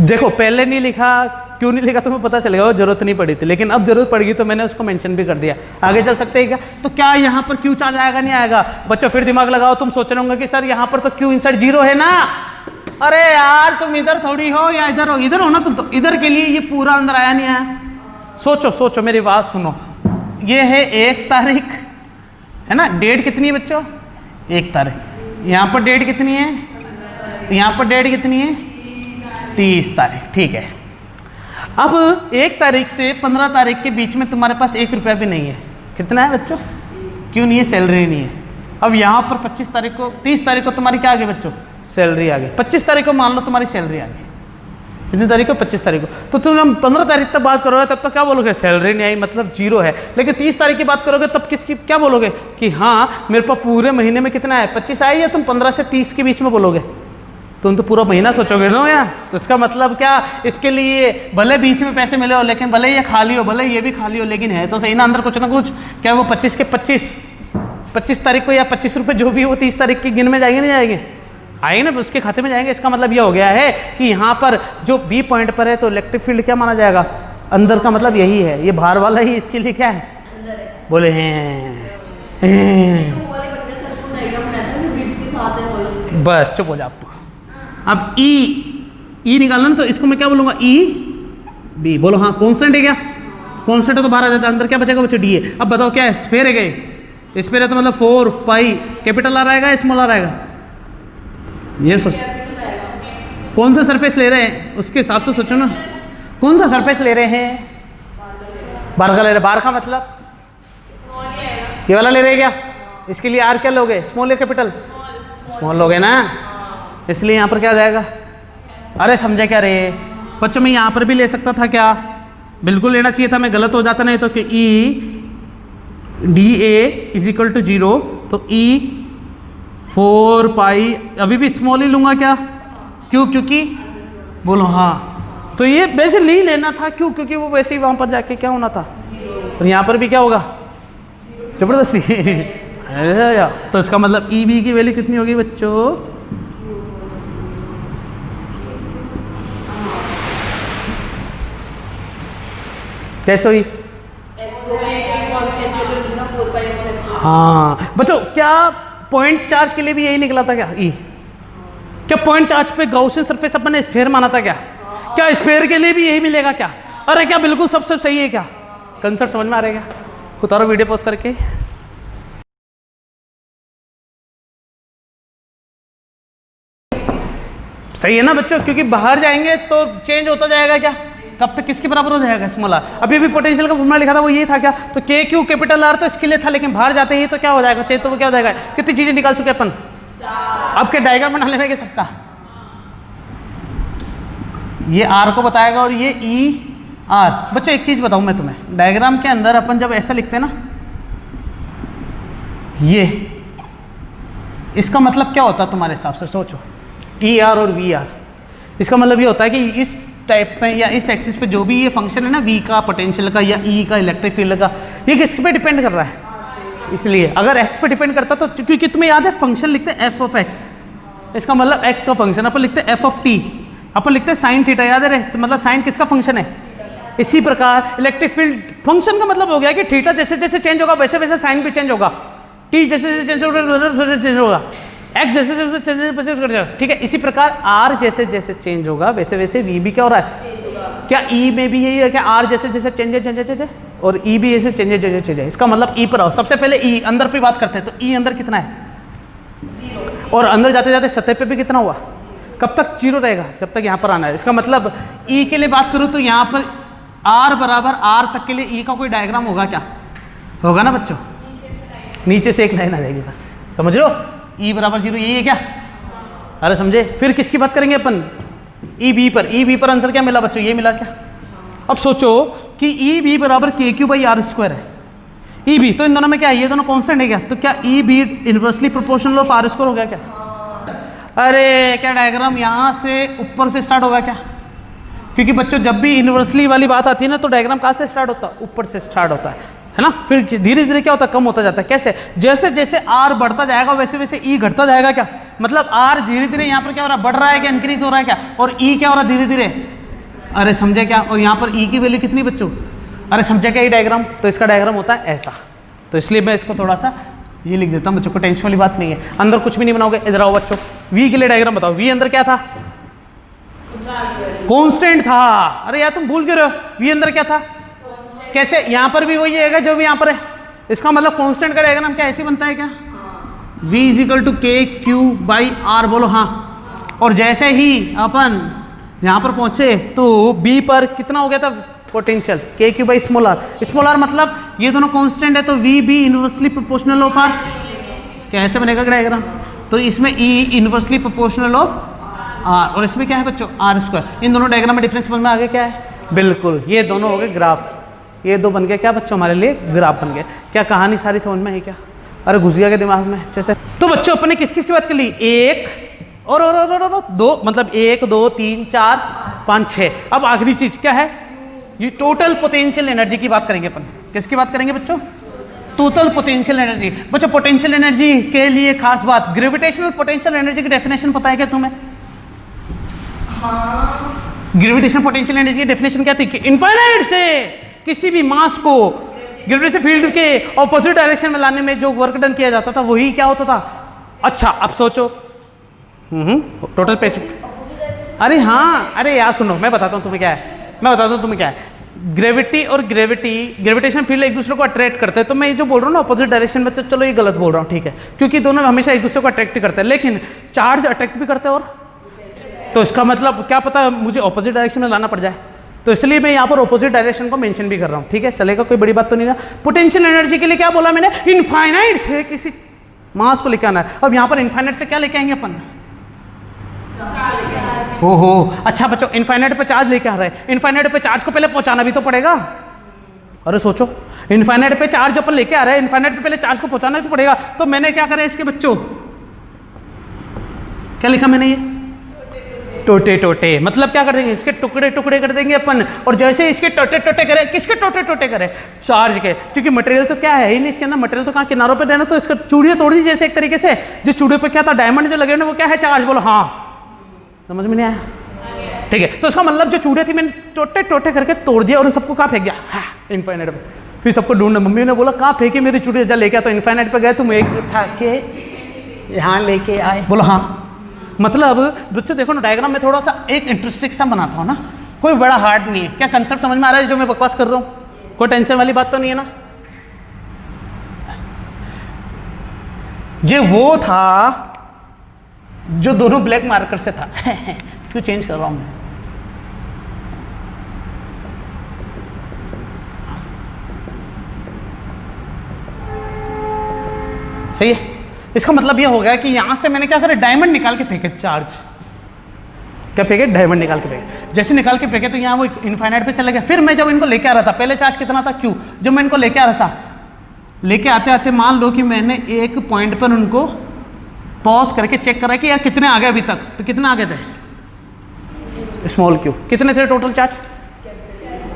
देखो पहले नहीं लिखा, क्यों नहीं लिखा तुम्हें पता चलेगा, वो जरूरत नहीं पड़ी थी, लेकिन अब जरूरत पड़ेगी तो मैंने उसको मेंशन भी कर दिया। आगे चल सकते हैं क्या? तो क्या यहाँ पर क्यू चार्ज आएगा नहीं आएगा? बच्चों फिर दिमाग लगाओ, तुम सोच रहे होंगे कि सर यहाँ पर तो क्यू इनसाइड 0 है ना। अरे यार तुम इधर थोड़ी हो या इधर हो, इधर हो ना, तो इधर के लिए ये पूरा अंदर आया नहीं आया? सोचो सोचो, मेरी बात सुनो। ये है 1 तारीख, है ना? डेट कितनी है बच्चों? 1 तारीख। यहाँ पर डेट कितनी है? यहाँ पर डेट कितनी है? 30 तारीख। ठीक है। अब 1 तारीख से 15 तारीख के बीच में तुम्हारे पास 1 रुपया भी नहीं है। कितना है बच्चों? क्यों नहीं है? सैलरी नहीं है। अब यहाँ पर 25 तारीख को, 30 तारीख को तुम्हारी क्या आ गई बच्चों? सैलरी आ गई। 25 तारीख को मान लो तुम्हारी सैलरी आ गई। कितनी तारीख को? 25 तारीख को। तो तुम 15 तारीख तक बात करोगे तब तो क्या बोलोगे? सैलरी नहीं आई मतलब 0 है। लेकिन 30 तारीख की बात करोगे तब किसकी क्या बोलोगे? कि हाँ मेरे पास पूरे महीने में कितना है? 25 आई है। तुम 15 से 30 के बीच में बोलोगे, तुम तो पूरा महीना सोचोगे ना यार। तो इसका मतलब क्या? इसके लिए भले बीच में पैसे मिले हो, लेकिन भले ये खाली हो, भले ये भी खाली हो, लेकिन है तो सही ना अंदर कुछ ना कुछ। क्या वो 25 के 25 तारीख को या 25 रुपये जो भी हो 30 तारीख के गिन में जाएंगे नहीं जाएंगे? आएंगे ना, उसके खाते में जाएंगे। इसका मतलब ये हो गया है कि यहाँ पर जो बी पॉइंट पर है तो इलेक्ट्रिक फील्ड क्या माना जाएगा? अंदर का मतलब यही है, ये बाहर वाला ही इसके लिए क्या है? बोले हैं। बस चुप हो जा। अब ई निकालना ना, तो इसको मैं क्या बोलूँगा? E B. बोलो हाँ। कॉन्स्टेंट है क्या? कॉन्स्टेंट है तो बाहर आ जाता है, अंदर क्या बचेगा बच्चों? डी है। अब बताओ क्या है? स्फीयर है क्या? स्फीयर है तो मतलब 4 पाई कैपिटल आर आएगा, स्मॉल आर आएगा? ये सोच, कौन सा सरफेस ले रहे हैं उसके हिसाब से सोचो ना। कौन सा सरफेस ले रहे हैं? बार का ले रहे। बार का मतलब ये वाला ले रहे हैं क्या? इसके लिए आर क्या लोगे? स्मॉल या कैपिटल? स्मॉल लोगे ना, इसलिए यहाँ पर क्या आ जाएगा? अरे समझे क्या रे बच्चों? मैं यहाँ पर भी ले सकता था क्या? बिल्कुल लेना चाहिए था, मैं गलत हो जाता नहीं तो। कि E D A is equal to 0, तो ई 4 पाई अभी भी स्मॉल ही लूँगा क्या? क्यों? क्योंकि बोलो हाँ। तो ये वैसे नहीं लेना था। क्यों? क्योंकि वो वैसे ही वहाँ पर जाके क्या होना था, और यहाँ पर भी क्या होगा? जबरदस्ती। तो इसका मतलब ई बी की वैल्यू कितनी होगी बच्चों? कैसे हुई? हाँ बच्चों, क्या पॉइंट चार्ज के लिए भी यही निकला था क्या? ई क्या पॉइंट चार्ज पे गॉसियन सरफेस अपन ने स्फीयर माना था क्या? क्या स्फीयर के लिए भी यही मिलेगा क्या? अरे क्या बिल्कुल सबसे सही है क्या? कंसेप्ट समझ में आ रहा है क्या? उतारो वीडियो पॉज करके। सही है ना बच्चों? क्योंकि बाहर जाएंगे तो चेंज होता जाएगा क्या? कब तक किसके बराबर हो जाएगा? Small R. अभी भी पोटेंशियल का फॉर्मूला लिखा था वो ये था क्या? तो के क्यू कैपिटल आर तो इसके लिए था, लेकिन बाहर जाते ही तो क्या हो जाएगा? चेंज तो वो क्या हो जाएगा? कितनी चीजें निकाल चुके अपन? अब के डायग्राम बना लेंगे सबका। ये आर को बताएगा और ये ई आर। बच्चों एक चीज बताऊं मैं तुम्हें, डायग्राम के अंदर अपन जब ऐसा लिखते हैं ना, ये इसका मतलब क्या होता है तुम्हारे हिसाब से? सोचो, ई आर और वी आर। इसका मतलब ये होता है कि इस टाइप पे या इस एक्सिस पे जो भी ये फंक्शन है ना v का, पोटेंशियल का या e का, इलेक्ट्रिक फील्ड का, ये किस पे डिपेंड कर रहा है? इसलिए अगर x पे डिपेंड करता तो, क्योंकि तुम्हें याद है फंक्शन लिखते हैं f ऑफ x, इसका मतलब x का फंक्शन, अपन लिखते हैं f ऑफ t, अपन लिखते हैं साइन थीटा, याद है? तो मतलब साइन किसका फंक्शन है? इसी प्रकार इलेक्ट्रिक फील्ड फंक्शन का मतलब हो गया कि थीटा जैसे जैसे चेंज होगा वैसे वैसे साइन भी चेंज होगा, t जैसे जैसे चेंज होगा, x जैसे जैसे चेंज, ठीक है? इसी प्रकार r जैसे जैसे चेंज होगा वैसे वैसे v भी क्या हो रहा है? क्या e में भी यही है? क्या r जैसे जैसे चेंज और e भी ऐसे चेंज है? इसका मतलब e पर आओ, सबसे पहले e अंदर पे बात करते हैं, तो e अंदर कितना है? 0। और अंदर जाते जाते सतह पे भी कितना हुआ? कब तक 0 रहेगा? जब तक यहाँ पर आना है। इसका मतलब e के लिए बात करूँ तो यहाँ पर r बराबर r तक के लिए e का कोई डायग्राम होगा क्या? होगा ना बच्चों? नीचे से एक लाइन आ जाएगी बस, समझ लो? e बराबर 0 यही है क्या? अरे समझे? फिर किसकी बात करेंगे अपन? ई बी पर आंसर क्या मिला बच्चों? ये मिला क्या? अब सोचो कि ई बी बराबर के क्यू बाई आर स्क्वायर है, ई बी, तो इन दोनों में क्या है? ये दोनों कांस्टेंट है क्या? तो क्या E B inversely proportional of R square हो गया क्या? अरे क्या डायग्राम यहाँ से ऊपर से स्टार्ट होगा क्या? क्योंकि बच्चों जब भी इनवर्सली वाली बात आती है ना तो डायग्राम कहाँ से स्टार्ट होता है? ऊपर से स्टार्ट होता है ना? फिर धीरे धीरे क्या होता है? कम होता जाता है। कैसे? जैसे जैसे आर बढ़ता जाएगा वैसे वैसे ई घटता जाएगा क्या? मतलब आर धीरे धीरे यहाँ पर क्या हो रहा है? बढ़ रहा है क्या? इंक्रीज हो रहा है क्या? और ई क्या हो रहा है? धीरे धीरे, अरे समझे क्या? और यहाँ पर ई की वैल्यू कितनी बच्चों? अरे समझे क्या? ये डायग्राम, तो इसका डायग्राम होता है ऐसा। तो इसलिए मैं इसको थोड़ा सा ये लिख देता हूँ बच्चों को, टेंशन वाली बात नहीं है। अंदर कुछ भी नहीं बनाओगे। इधर आओ बच्चों, वी के लिए डायग्राम बताओ। वी अंदर क्या था? कांस्टेंट था। अरे यार तुम भूल क्यों रहे हो? वी अंदर क्या था? कैसे? यहाँ पर भी वही है जो भी यहाँ पर है। इसका मतलब कांस्टेंट का डायग्राम क्या ऐसे बनता है क्या? v इज इक्वल टू के क्यू बाई आर, बोलो हाँ। और जैसे ही अपन यहाँ पर पहुंचे तो b पर कितना हो गया था potential? K Q by small R. Small R मतलब ये दोनों कांस्टेंट है तो v b inversely proportional of r। कैसे बनेगा डायग्राम? तो इसमें e inversely proportional of r और इसमें क्या है बच्चों? r square. इन दोनों डायग्राम में डिफरेंस समझ में आ गया क्या है? बिल्कुल, ये दोनों हो गए ग्राफ। ये दो बन गए क्या बच्चों? हमारे लिए ग्राफ बन गए। क्या कहानी सारी समझ में है क्या? अरे घुस गया के दिमाग में अच्छे से। तो बच्चों अपने किस किस की बात कर ली? एक और दो, मतलब 1 2 3 4 5 6। अब आखिरी चीज क्या है? ये टोटल पोटेंशियल एनर्जी की बात करेंगे अपन। किसकी बात करेंगे बच्चों? Total potential energy. बच्चों पोटेंशियल एनर्जी के लिए खास बात, ग्रेविटेशनल पोटेंशियल एनर्जी की डेफिनेशन पता है क्या तुम्हें? ग्रेविटेशनल पोटेंशियल एनर्जी की डेफिनेशन क्या थी? कि इनफाइनाइट से किसी भी मास को ग्रेविटेशनल फील्ड के ऑपोजिट डायरेक्शन में लाने में जो वर्क डन किया जाता था वही क्या होता था? अच्छा अब सोचो टोटल पे, अरे हाँ, अरे यार सुनो मैं बताता हूँ तुम्हें क्या है। ग्रेविटी और ग्रेविटेशन फील्ड एक दूसरे को अट्रैक्ट करते हैं। तो मैं ये जो बोल रहा हूँ ना ऑपोजिट डायरेक्शन में, तो चलो ये गलत बोल रहा हूँ, ठीक है, क्योंकि दोनों हमेशा एक दूसरे को अट्रैक्ट करते हैं, लेकिन चार्ज अट्रैक्ट भी करते हैं। और तो इसका मतलब क्या पता मुझे ऑपोजिट डायरेक्शन में लाना पड़ जाए, तो इसलिए मैं यहाँ पर ऑपोजिट डायरेक्शन को मेंशन भी कर रहा हूँ, ठीक है, चलेगा, कोई बड़ी बात तो नहीं ना। पोटेंशियल एनर्जी के लिए क्या बोला मैंने? इनफाइनाइट से किसी मास को लेके आना है। अब यहाँ पर इनफाइनाइट से क्या लेके आएंगे अपन? ओहो अच्छा बच्चों, इनफाइनाइट पे चार्ज लेके आ रहे हैं। इनफाइनाइट पे चार्ज को पहले पहुंचाना भी तो पड़ेगा। अरे सोचो, इनफाइनाइट पे चार्ज अपन लेके आ रहे हैं, इनफाइनाइट पे पहले चार्ज को पहुंचाना तो पड़ेगा। तो मैंने क्या करा इसके बच्चों, क्या लिखा मैंने? ये टोटे टोटे, मतलब क्या कर देंगे? इसके टुकड़े टुकड़े कर देंगे अपन। और जैसे इसके टोटे टोटे करे, किसके टोटे टोटे करे? चार्ज के, क्योंकि मटेरियल तो क्या है ही नहीं इसके अंदर, मटेरियल तो कहाँ किनारों पे रहना, तो इसका चूड़ियाँ तोड़ दी जैसे एक तरीके से। जिस चूड़ियों पे क्या था? डायमंड जो लगे ना, वो क्या है? चार्ज। बोलो हाँ, समझ में नहीं आया? ठीक है, तो इसका मतलब जो चूड़ियाँ थी मैंने टोटे टोटे करके तोड़ दिया और उन सबको कहाँ फेंक दिया? इनफाइनाइट पे। फिर सबको ढूंढना, मम्मी ने बोला कहाँ फेंकी मेरी चूड़ियाँ? जा लेके आ। तो इनफाइनाइट पे गए, तुम एक उठा के यहाँ लेके आए। बोलो हाँ। मतलब बच्चों देखो ना, डायग्राम में थोड़ा सा एक इंटरेस्टिंग सा बनाता हूँ ना, कोई बड़ा हार्ड नहीं है। क्या कंसेप्ट समझ में आ रहा है जो मैं बकवास कर रहा हूँ? कोई टेंशन वाली बात तो नहीं है ना? ये वो था जो दोनों ब्लैक मार्कर से था। क्यों चेंज कर रहा हूँ मैं? सही है। इसका मतलब ये हो गया कि यहां से मैंने क्या करा? डायमंड निकाल के फेंके। चार्ज क्या फेंके? डायमंड निकाल के फेंके। जैसे निकाल के फेंके तो यहाँ वो इनफाइनाइट पे चला गया। फिर मैं जब इनको लेके आ रहा था, पहले चार्ज कितना था? क्यू। जब मैं इनको लेके आ रहा था, लेके आते आते मान लो कि मैंने एक पॉइंट पर उनको पॉज करके चेक करा कि यार कितने आ गए अभी तक। तो कितने आ गए थे? Small Q. कितने थे टोटल चार्ज?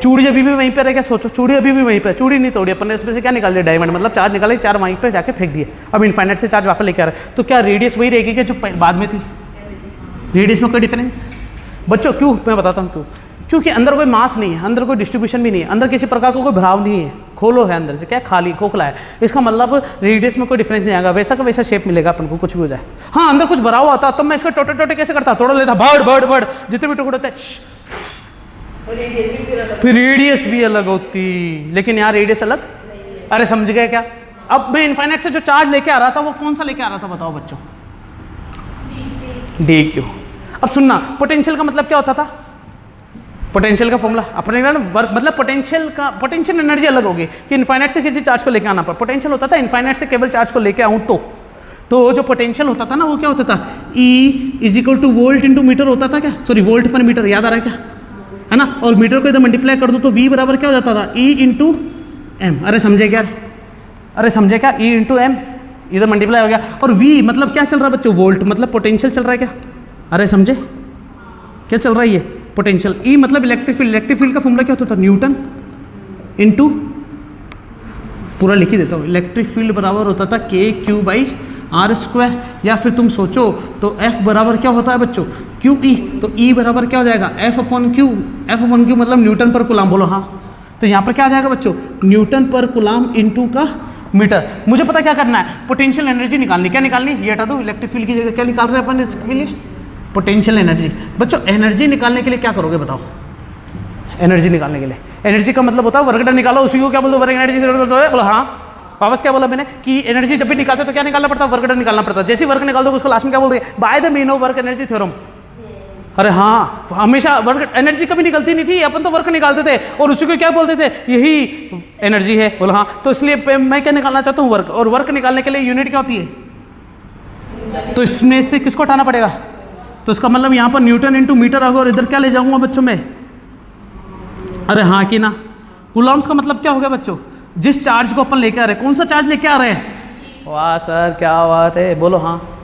चूड़ी अभी भी वहीं पे रह गया, सोचो चूड़ी अभी भी वहीं पे, चूड़ी नहीं तोड़ी अपन ने, इसमें से क्या निकाल दिया? डायमंड, मतलब चार्ज निकाले, 4 वहीं पे जाके फेंक दिए। अब इनफाइनाइट से चार्ज वापस लेके आ रहा है, तो क्या रेडियस वही रहेगी कि जो बाद में थी? रेडियस में कोई डिफरेंस? बच्चों क्यों, मैं बताता हूँ क्यों। क्योंकि अंदर कोई मास नहीं है, अंदर कोई डिस्ट्रीब्यूशन भी नहीं है, अंदर किसी प्रकार का कोई भराव नहीं है, खोलो है अंदर से, क्या खाली खोखला है। इसका मतलब रेडियस में कोई डिफरेंस नहीं आएगा, वैसा का वैसा शेप मिलेगा अपन को, कुछ भी हो जाए। हाँ अंदर कुछ भरा हुआ होता तो मैं इसका टोटे टोटे कैसे करता, तोड़ लेता, बड़ जितने भी टुकड़े होते हैं, फिर रेडियस भी अलग होती, लेकिन यहाँ रेडियस अलग। अरे समझ गए क्या? अब मैं इनफाइनाइट से जो चार्ज लेके आ रहा था वो कौन सा लेके आ रहा था बताओ बच्चों? D Q. अब सुनना, पोटेंशियल का मतलब क्या होता था? पोटेंशियल का फॉर्मूला अपने मतलब पोटेंशियल एनर्जी अलग होगी कि इनफाइनाइट से किसी चार्ज को लेके आना पर पोटेंशियल होता था, इनफाइनाइट से केवल चार्ज को लेके आऊँ तो जो पोटेंशियल होता था ना वो क्या होता था? E = वोल्ट इंटू मीटर होता था क्या? सॉरी वोल्ट पर मीटर, याद आ रहा है क्या? है ना? और मीटर को इधर मल्टीप्लाई कर दो तो V बराबर क्या हो जाता था? E × M। अरे समझे क्या? अरे समझे क्या? E × M इधर मल्टीप्लाई हो गया, और V मतलब क्या चल रहा है बच्चों? वोल्ट, मतलब पोटेंशियल चल रहा है क्या? अरे समझे क्या चल रहा है ये? पोटेंशियल। E मतलब इलेक्ट्रिक फील्ड, इलेक्ट्रिक फील्ड का फॉर्मूला क्या होता था? न्यूटन इंटू, पूरा लिख ही देता हूँ, इलेक्ट्रिक फील्ड बराबर होता था KQ/R², या फिर तुम सोचो तो F बराबर क्या होता है बच्चों? QE। तो E बराबर क्या हो जाएगा? F/Q। F/Q मतलब न्यूटन पर कूलाम, बोलो हाँ। तो यहाँ पर क्या आ जाएगा बच्चों? न्यूटन पर कूलाम इंटू का मीटर। मुझे पता क्या करना है? पोटेंशियल एनर्जी निकालनी। क्या निकालनी? ये हटा दो, इलेक्ट्रिक फील्ड की जगह क्या निकाल रहे हैं अपन इसके लिए? Potential energy. बच्चों एनर्जी निकालने के लिए क्या करोगे बताओ? एनर्जी निकालने के लिए, एनर्जी का मतलब होता है वर्क डन निकालो, उसी को क्या बोलते हो? वर्क एनर्जी से बोला हाँ। वापस क्या बोला मैंने कि एनर्जी जब भी निकालते तो क्या निकालना पड़ता है? वर्क डन निकालना पड़ता है। जैसे वर्क निकाल दो उसको लास्ट में क्या बोलते हैं? By the mean of work energy theorem. अरे हाँ, हमेशा वर्क एनर्जी कभी निकलती नहीं थी, अपन तो वर्क निकालते थे और उसी को क्या बोलते थे? यही एनर्जी है। बोला हाँ, तो इसलिए मैं क्या निकालना चाहता हूँ? वर्क। और वर्क निकालने के लिए यूनिट क्या होती है? तो इसमें से किसको हटाना पड़ेगा? तो इसका मतलब यहाँ पर न्यूटन इंटू मीटर होगा, और इधर क्या ले जाऊंगा बच्चों में? अरे हाँ कि ना? कूलम्स का मतलब क्या हो गया बच्चों? जिस चार्ज को अपन लेके आ रहे हैं, कौन सा चार्ज लेके आ रहे हैं? वाह सर क्या बात है, बोलो हाँ।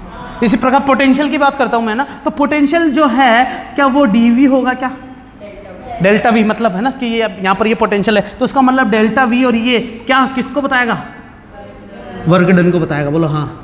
इसी प्रकार पोटेंशियल की बात करता हूं मैं ना, तो पोटेंशियल जो है क्या वो dV होगा क्या? डेल्टा V, मतलब है ना कि ये यहाँ पर ये पोटेंशियल है, तो उसका मतलब डेल्टा V, और ये क्या किसको बताएगा? वर्क डन को बताएगा, बोलो हाँ।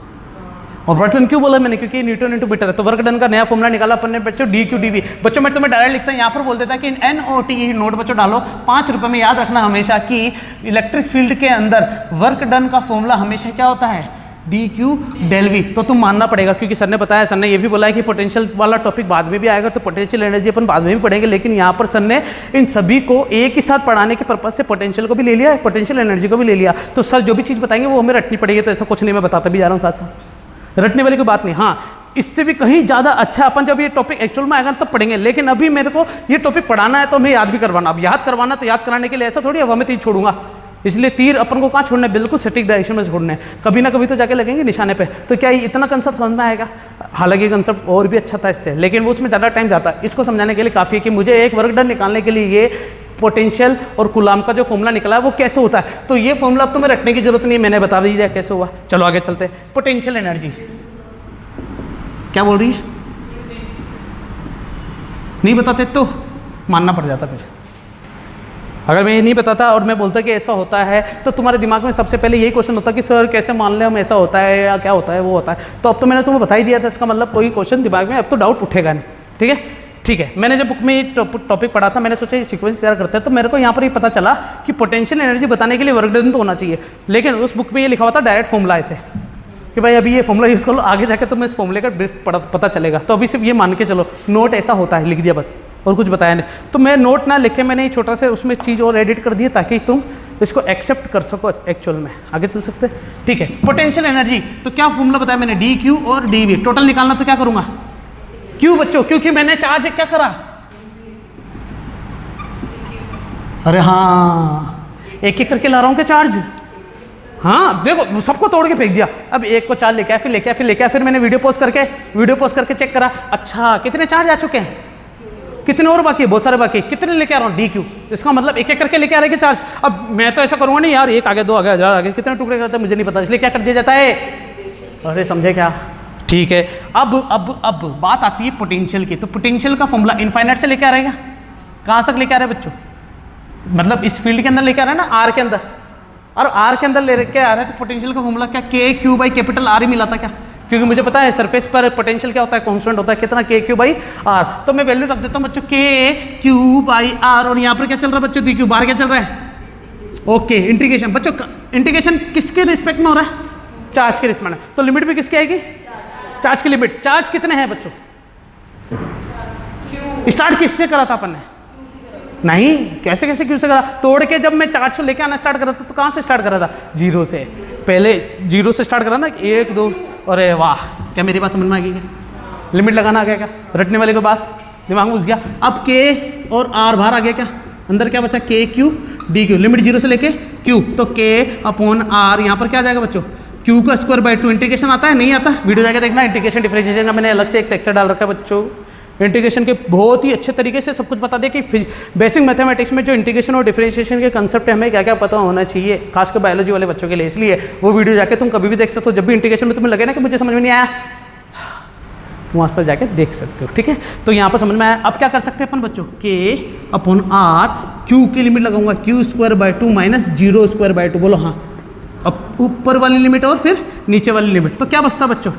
और वर्क डन क्यों बोला मैंने? क्योंकि न्यूटन इंटू मीटर है, तो वर्क डन का नया फॉर्मूला निकाला अपन ने बच्चों, DQ/dV। बच्चों मैं तुम्हें डायरेक्ट लिखता हूँ, यहाँ पर बोल देता है कि NOT नोट बच्चों डालो, 5 रुपये में याद रखना हमेशा कि इलेक्ट्रिक फील्ड के अंदर वर्क डन का फॉर्मूला हमेशा क्या होता है? DQ/V। तो तुम मानना पड़ेगा क्योंकि सर ने बताया, सर ने ये भी बोला है कि पोटेंशियल वाला टॉपिक बाद में भी आएगा, तो पोटेंशियल एनर्जी अपन बाद में भी पढ़ेंगे, लेकिन यहाँ पर सर ने इन सभी को एक ही साथ पढ़ाने के पर्पज से पोटेंशियल को भी ले लिया, पोटेंशियल एनर्जी को भी ले लिया। तो सर जो भी चीज़ बताएंगे वो हमें रटनी पड़ेगी, तो ऐसा कुछ नहीं, मैं बताता भी जा रहा हूँ साथ साथ, रटने वाली कोई बात नहीं। हाँ, इससे भी कहीं ज़्यादा अच्छा अपन जब ये टॉपिक एक्चुअल में आएगा तब पढ़ेंगे, लेकिन अभी मेरे को ये टॉपिक पढ़ाना है तो हमें याद भी करवाना। अब याद करवाना तो याद कराने के लिए ऐसा थोड़ी अब हमें तीर छोड़ूंगा, इसलिए तीर अपन को कहाँ छोड़ना है? बिल्कुल सटीक डायरेक्शन में छोड़ना है, कभी ना कभी तो जाके लगेंगे निशाने पे। तो क्या इतना कंसेप्ट समझ में आएगा? हालांकि कंसेप्ट और भी अच्छा था इससे, लेकिन वो उसमें ज़्यादा टाइम जाता है। इसको समझाने के लिए काफ़ी है कि मुझे एक वर्क डन निकालने के लिए ये पोटेंशियल और कूलाम का जो फॉर्मूला निकला है वो कैसे होता है, तो ये फॉर्मूला अब तुम्हें रटने की जरूरत नहीं है, मैंने बता दिया कैसे हुआ। चलो आगे चलते हैं। पोटेंशियल एनर्जी क्या बोल रही है? नहीं बताते तो मानना पड़ जाता। फिर अगर मैं ये नहीं बताता और मैं बोलता कि ऐसा होता है, तो तुम्हारे दिमाग में सबसे पहले यही क्वेश्चन होता कि सर कैसे मान लें हम ऐसा होता है या क्या होता है वो होता है। तो अब तो मैंने तुम्हें बता ही दिया था, इसका मतलब कोई क्वेश्चन दिमाग में अब तो डाउट उठेगा नहीं। ठीक है, ठीक है। मैंने जब बुक में ये टॉपिक पढ़ा था, मैंने सोचा ये सीक्वेंस तैयार करते हैं, तो मेरे को यहाँ पर ये पता चला कि पोटेंशियल एनर्जी बताने के लिए वर्क डन तो होना चाहिए, लेकिन उस बुक में ये लिखा हुआ था डायरेक्ट फॉर्मूला ऐसे कि भाई अभी ये फॉर्मूला यूज़ कर लो, आगे जाके तुम्हें इस फॉर्मूले का ब्रीफ पता चलेगा। तो अभी सिर्फ ये मान के चलो नोट ऐसा होता है, लिख दिया बस, और कुछ बताया नहीं। तो मैं नोट ना लिखे, मैंने छोटा सा उसमें चीज़ और एडिट कर दी ताकि तुम इसको एक्सेप्ट कर सको एक्चुअल में। आगे चल सकते हैं, ठीक है। पोटेंशियल एनर्जी तो क्या फॉर्मूला बताया मैंने? DQ और DV। टोटल निकालना तो क्या करूँगा? क्यों बच्चों? क्योंकि मैंने चार्ज क्या करा? अरे हाँ, एक एक करके ला रहा हूँ क्या चार्ज? हाँ देखो, सबको तोड़ के फेंक दिया। अब एक को चार्ज लेके आया, फिर लेके आया, फिर लेके आया, फिर मैंने वीडियो पोस्ट करके चेक करा, अच्छा कितने चार्ज आ चुके हैं, कितने और बाकी है? बहुत सारे बाकी। कितने लेके आ रहा हूँ? DQ। इसका मतलब एक एक करके लेके आ रहे हैं चार्ज। अब मैं तो ऐसा करूँगा नहीं यार, एक आगे, दो आगे, 1000 आगे, कितने टुकड़े करते हैं मुझे नहीं पता, इसलिए क्या कर दिया जाता है? अरे समझे क्या? ठीक है। अब बात आती है पोटेंशियल की। तो पोटेंशियल का फॉर्मूला इनफाइनाइट से लेके आ रहेगा, कहाँ तक लेके आ रहा है बच्चों? मतलब इस फील्ड के अंदर लेके आ रहा है ना, आर के अंदर, और आर के अंदर लेके आ रहा है। तो पोटेंशियल का फॉर्मूला क्या, के क्यू बाई कैपिटल आर ही मिला था क्या? क्योंकि मुझे पता है सरफेस पर पोटेंशियल क्या होता है, कांस्टेंट होता है, कितना, के क्यू बाई आर। तो मैं वैल्यू रख देता हूँ बच्चों के क्यू बाई आर, और यहाँ पर क्या चल रहा है बच्चों, डी क्यू, बाहर क्या चल रहा है? ओके, इंटीग्रेशन बच्चों, इंटीग्रेशन किसके रिस्पेक्ट में हो रहा है? चार्ज के रिस्पेक्ट में। तो लिमिट भी किसकी आएगी? चार्ज की लिमिट। चार्ज कितने हैं बच्चों? स्टार्ट किससे करा था अपन ने? नहीं, कैसे कैसे क्यों से करा? तोड़ के जब मैं चार्ज को लेके आना स्टार्ट करा था तो कहाँ से स्टार्ट करा था? जीरो से। पहले जीरो से स्टार्ट करा ना, 1 2, अरे वाह, क्या मेरी बात समझ में आ गई क्या? लिमिट लगाना आ गया क्या? रटने वाले को बात दिमाग में घुस गया। अब के और आर बाहर आ गया क्या? अंदर क्या बचा? के Q D Q, limit zero से लेके क्यू, तो के अपॉन आर, यहाँ पर क्या आ जाएगा बच्चों? क्यू का स्क्वायर बाई 2। इंटीग्रेशन आता है? नहीं आता? वीडियो जाके देखना, इंटीग्रेशन डिफरेंशिएशन का मैंने अलग से एक लेक्चर डाल रखा है बच्चों। इंटीग्रेशन के बहुत ही अच्छे तरीके से सब कुछ बता दिया कि बेसिक मैथमेटिक्स में जो इंटीग्रेशन और डिफरेंशिएशन के कंसेप्ट है, हमें क्या क्या पता होना चाहिए, खासकर बायोलॉजी वाले बच्चों के लिए। इसलिए वो वीडियो जाके तुम कभी भी देख सकते हो। जब भी इंटीग्रेशन में तुम्हें लगे ना कि मुझे समझ में नहीं आया, तुम वहाँ पर जाके देख सकते हो। ठीक है, तो यहाँ पर समझ में आया। अब क्या कर सकते हैं अपन बच्चों? के अपॉन आर, क्यू की लिमिट लगाऊंगा Q square by 2 minus zero square by 2। बोलो हाँ। अब ऊपर वाली लिमिट और फिर नीचे वाली लिमिट, तो क्या बचता बच्चों?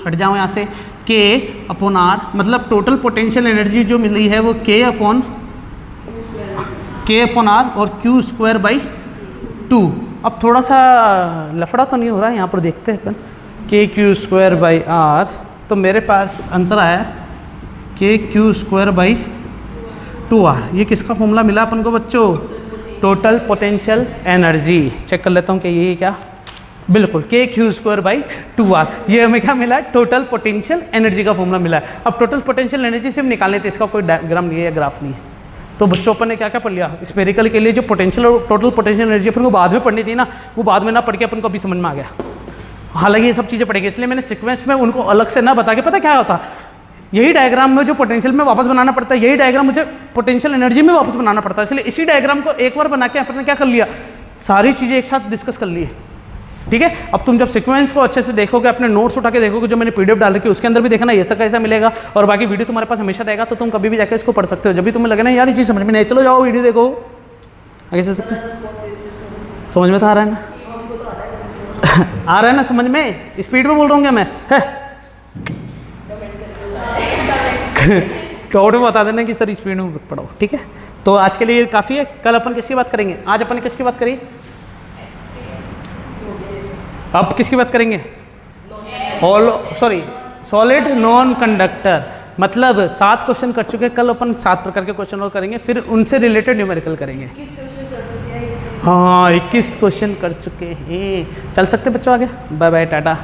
हट जाओ यहाँ से। के अपॉन आर मतलब टोटल पोटेंशियल एनर्जी जो मिली है वो के अपॉन आर और क्यू स्क्वायर बाई 2। अब थोड़ा सा लफड़ा तो नहीं हो रहा, यहाँ पर देखते हैं अपन। के क्यू स्क्वायर बाई आर, तो मेरे पास आंसर आया के क्यू स्क्वायर बाई 2r। ये किसका फॉर्मूला मिला अपन को बच्चों? Total potential energy. चेक कर लेता हूँ कि ये क्या, बिल्कुल के क्यू स्क्वायर बाई 2r। ये हमें क्या मिला? टोटल पोटेंशियल एनर्जी का फॉर्मूला मिला है। अब टोटल पोटेंशियल एनर्जी सिर्फ निकालने थे, इसका कोई डायग्राम नहीं है या ग्राफ नहीं है। तो बच्चों अपन ने क्या क्या पढ़ लिया? स्फेरिकल के लिए जो पोटेंशियल और टोटल पोटेंशियल एनर्जी अपन को बाद में पढ़नी थी ना, वो बाद में ना पढ़ के अपन को अभी समझ में आ गया। हालांकि ये सब चीज़ें पढ़ेगी, इसलिए मैंने सीक्वेंस में उनको अलग से ना बता के, पता क्या होता, यही डायग्राम में जो पोटेंशियल में वापस बनाना पड़ता है, यही डायग्राम मुझे पोटेंशियल एनर्जी में वापस बनाना पड़ता है। इसलिए इसी डायग्राम को एक बार बना के अपन ने क्या कर लिया, सारी चीज़ें एक साथ डिस्कस कर ली। ठीक है, अब तुम जब सीक्वेंस को अच्छे से देखोगे, अपने नोट्स उठा के देखोगे, जो मैंने पीडीएफ डाल रखी है उसके अंदर भी देखना ये सब कैसा मिलेगा, और बाकी वीडियो तुम्हारे पास हमेशा रहेगा, तो तुम कभी भी जाकर इसको पढ़ सकते हो। जब भी तुम्हें लगे ना यार ये चीज़ समझ में नहीं, चलो जाओ वीडियो देखो, आगे चल सकते। समझ में तो आ रहा है ना? आ रहा है ना समझ में? स्पीड में बोल रहा हूँ क्या मैं? कमेंट में बता देना कि सर स्पीड में पढ़ो। ठीक है, तो आज के लिए काफ़ी है। कल अपन किसकी बात करेंगे? आज अपन किसकी बात करें? अब किसकी बात करेंगे? Solid non conductor. मतलब 7 क्वेश्चन कर चुके हैं, कल अपन 7 प्रकार के क्वेश्चन और करेंगे, फिर उनसे रिलेटेड न्यूमेरिकल करेंगे। हाँ 21 क्वेश्चन कर चुके हैं। चल सकते बच्चों आगे। Bye bye, Tata.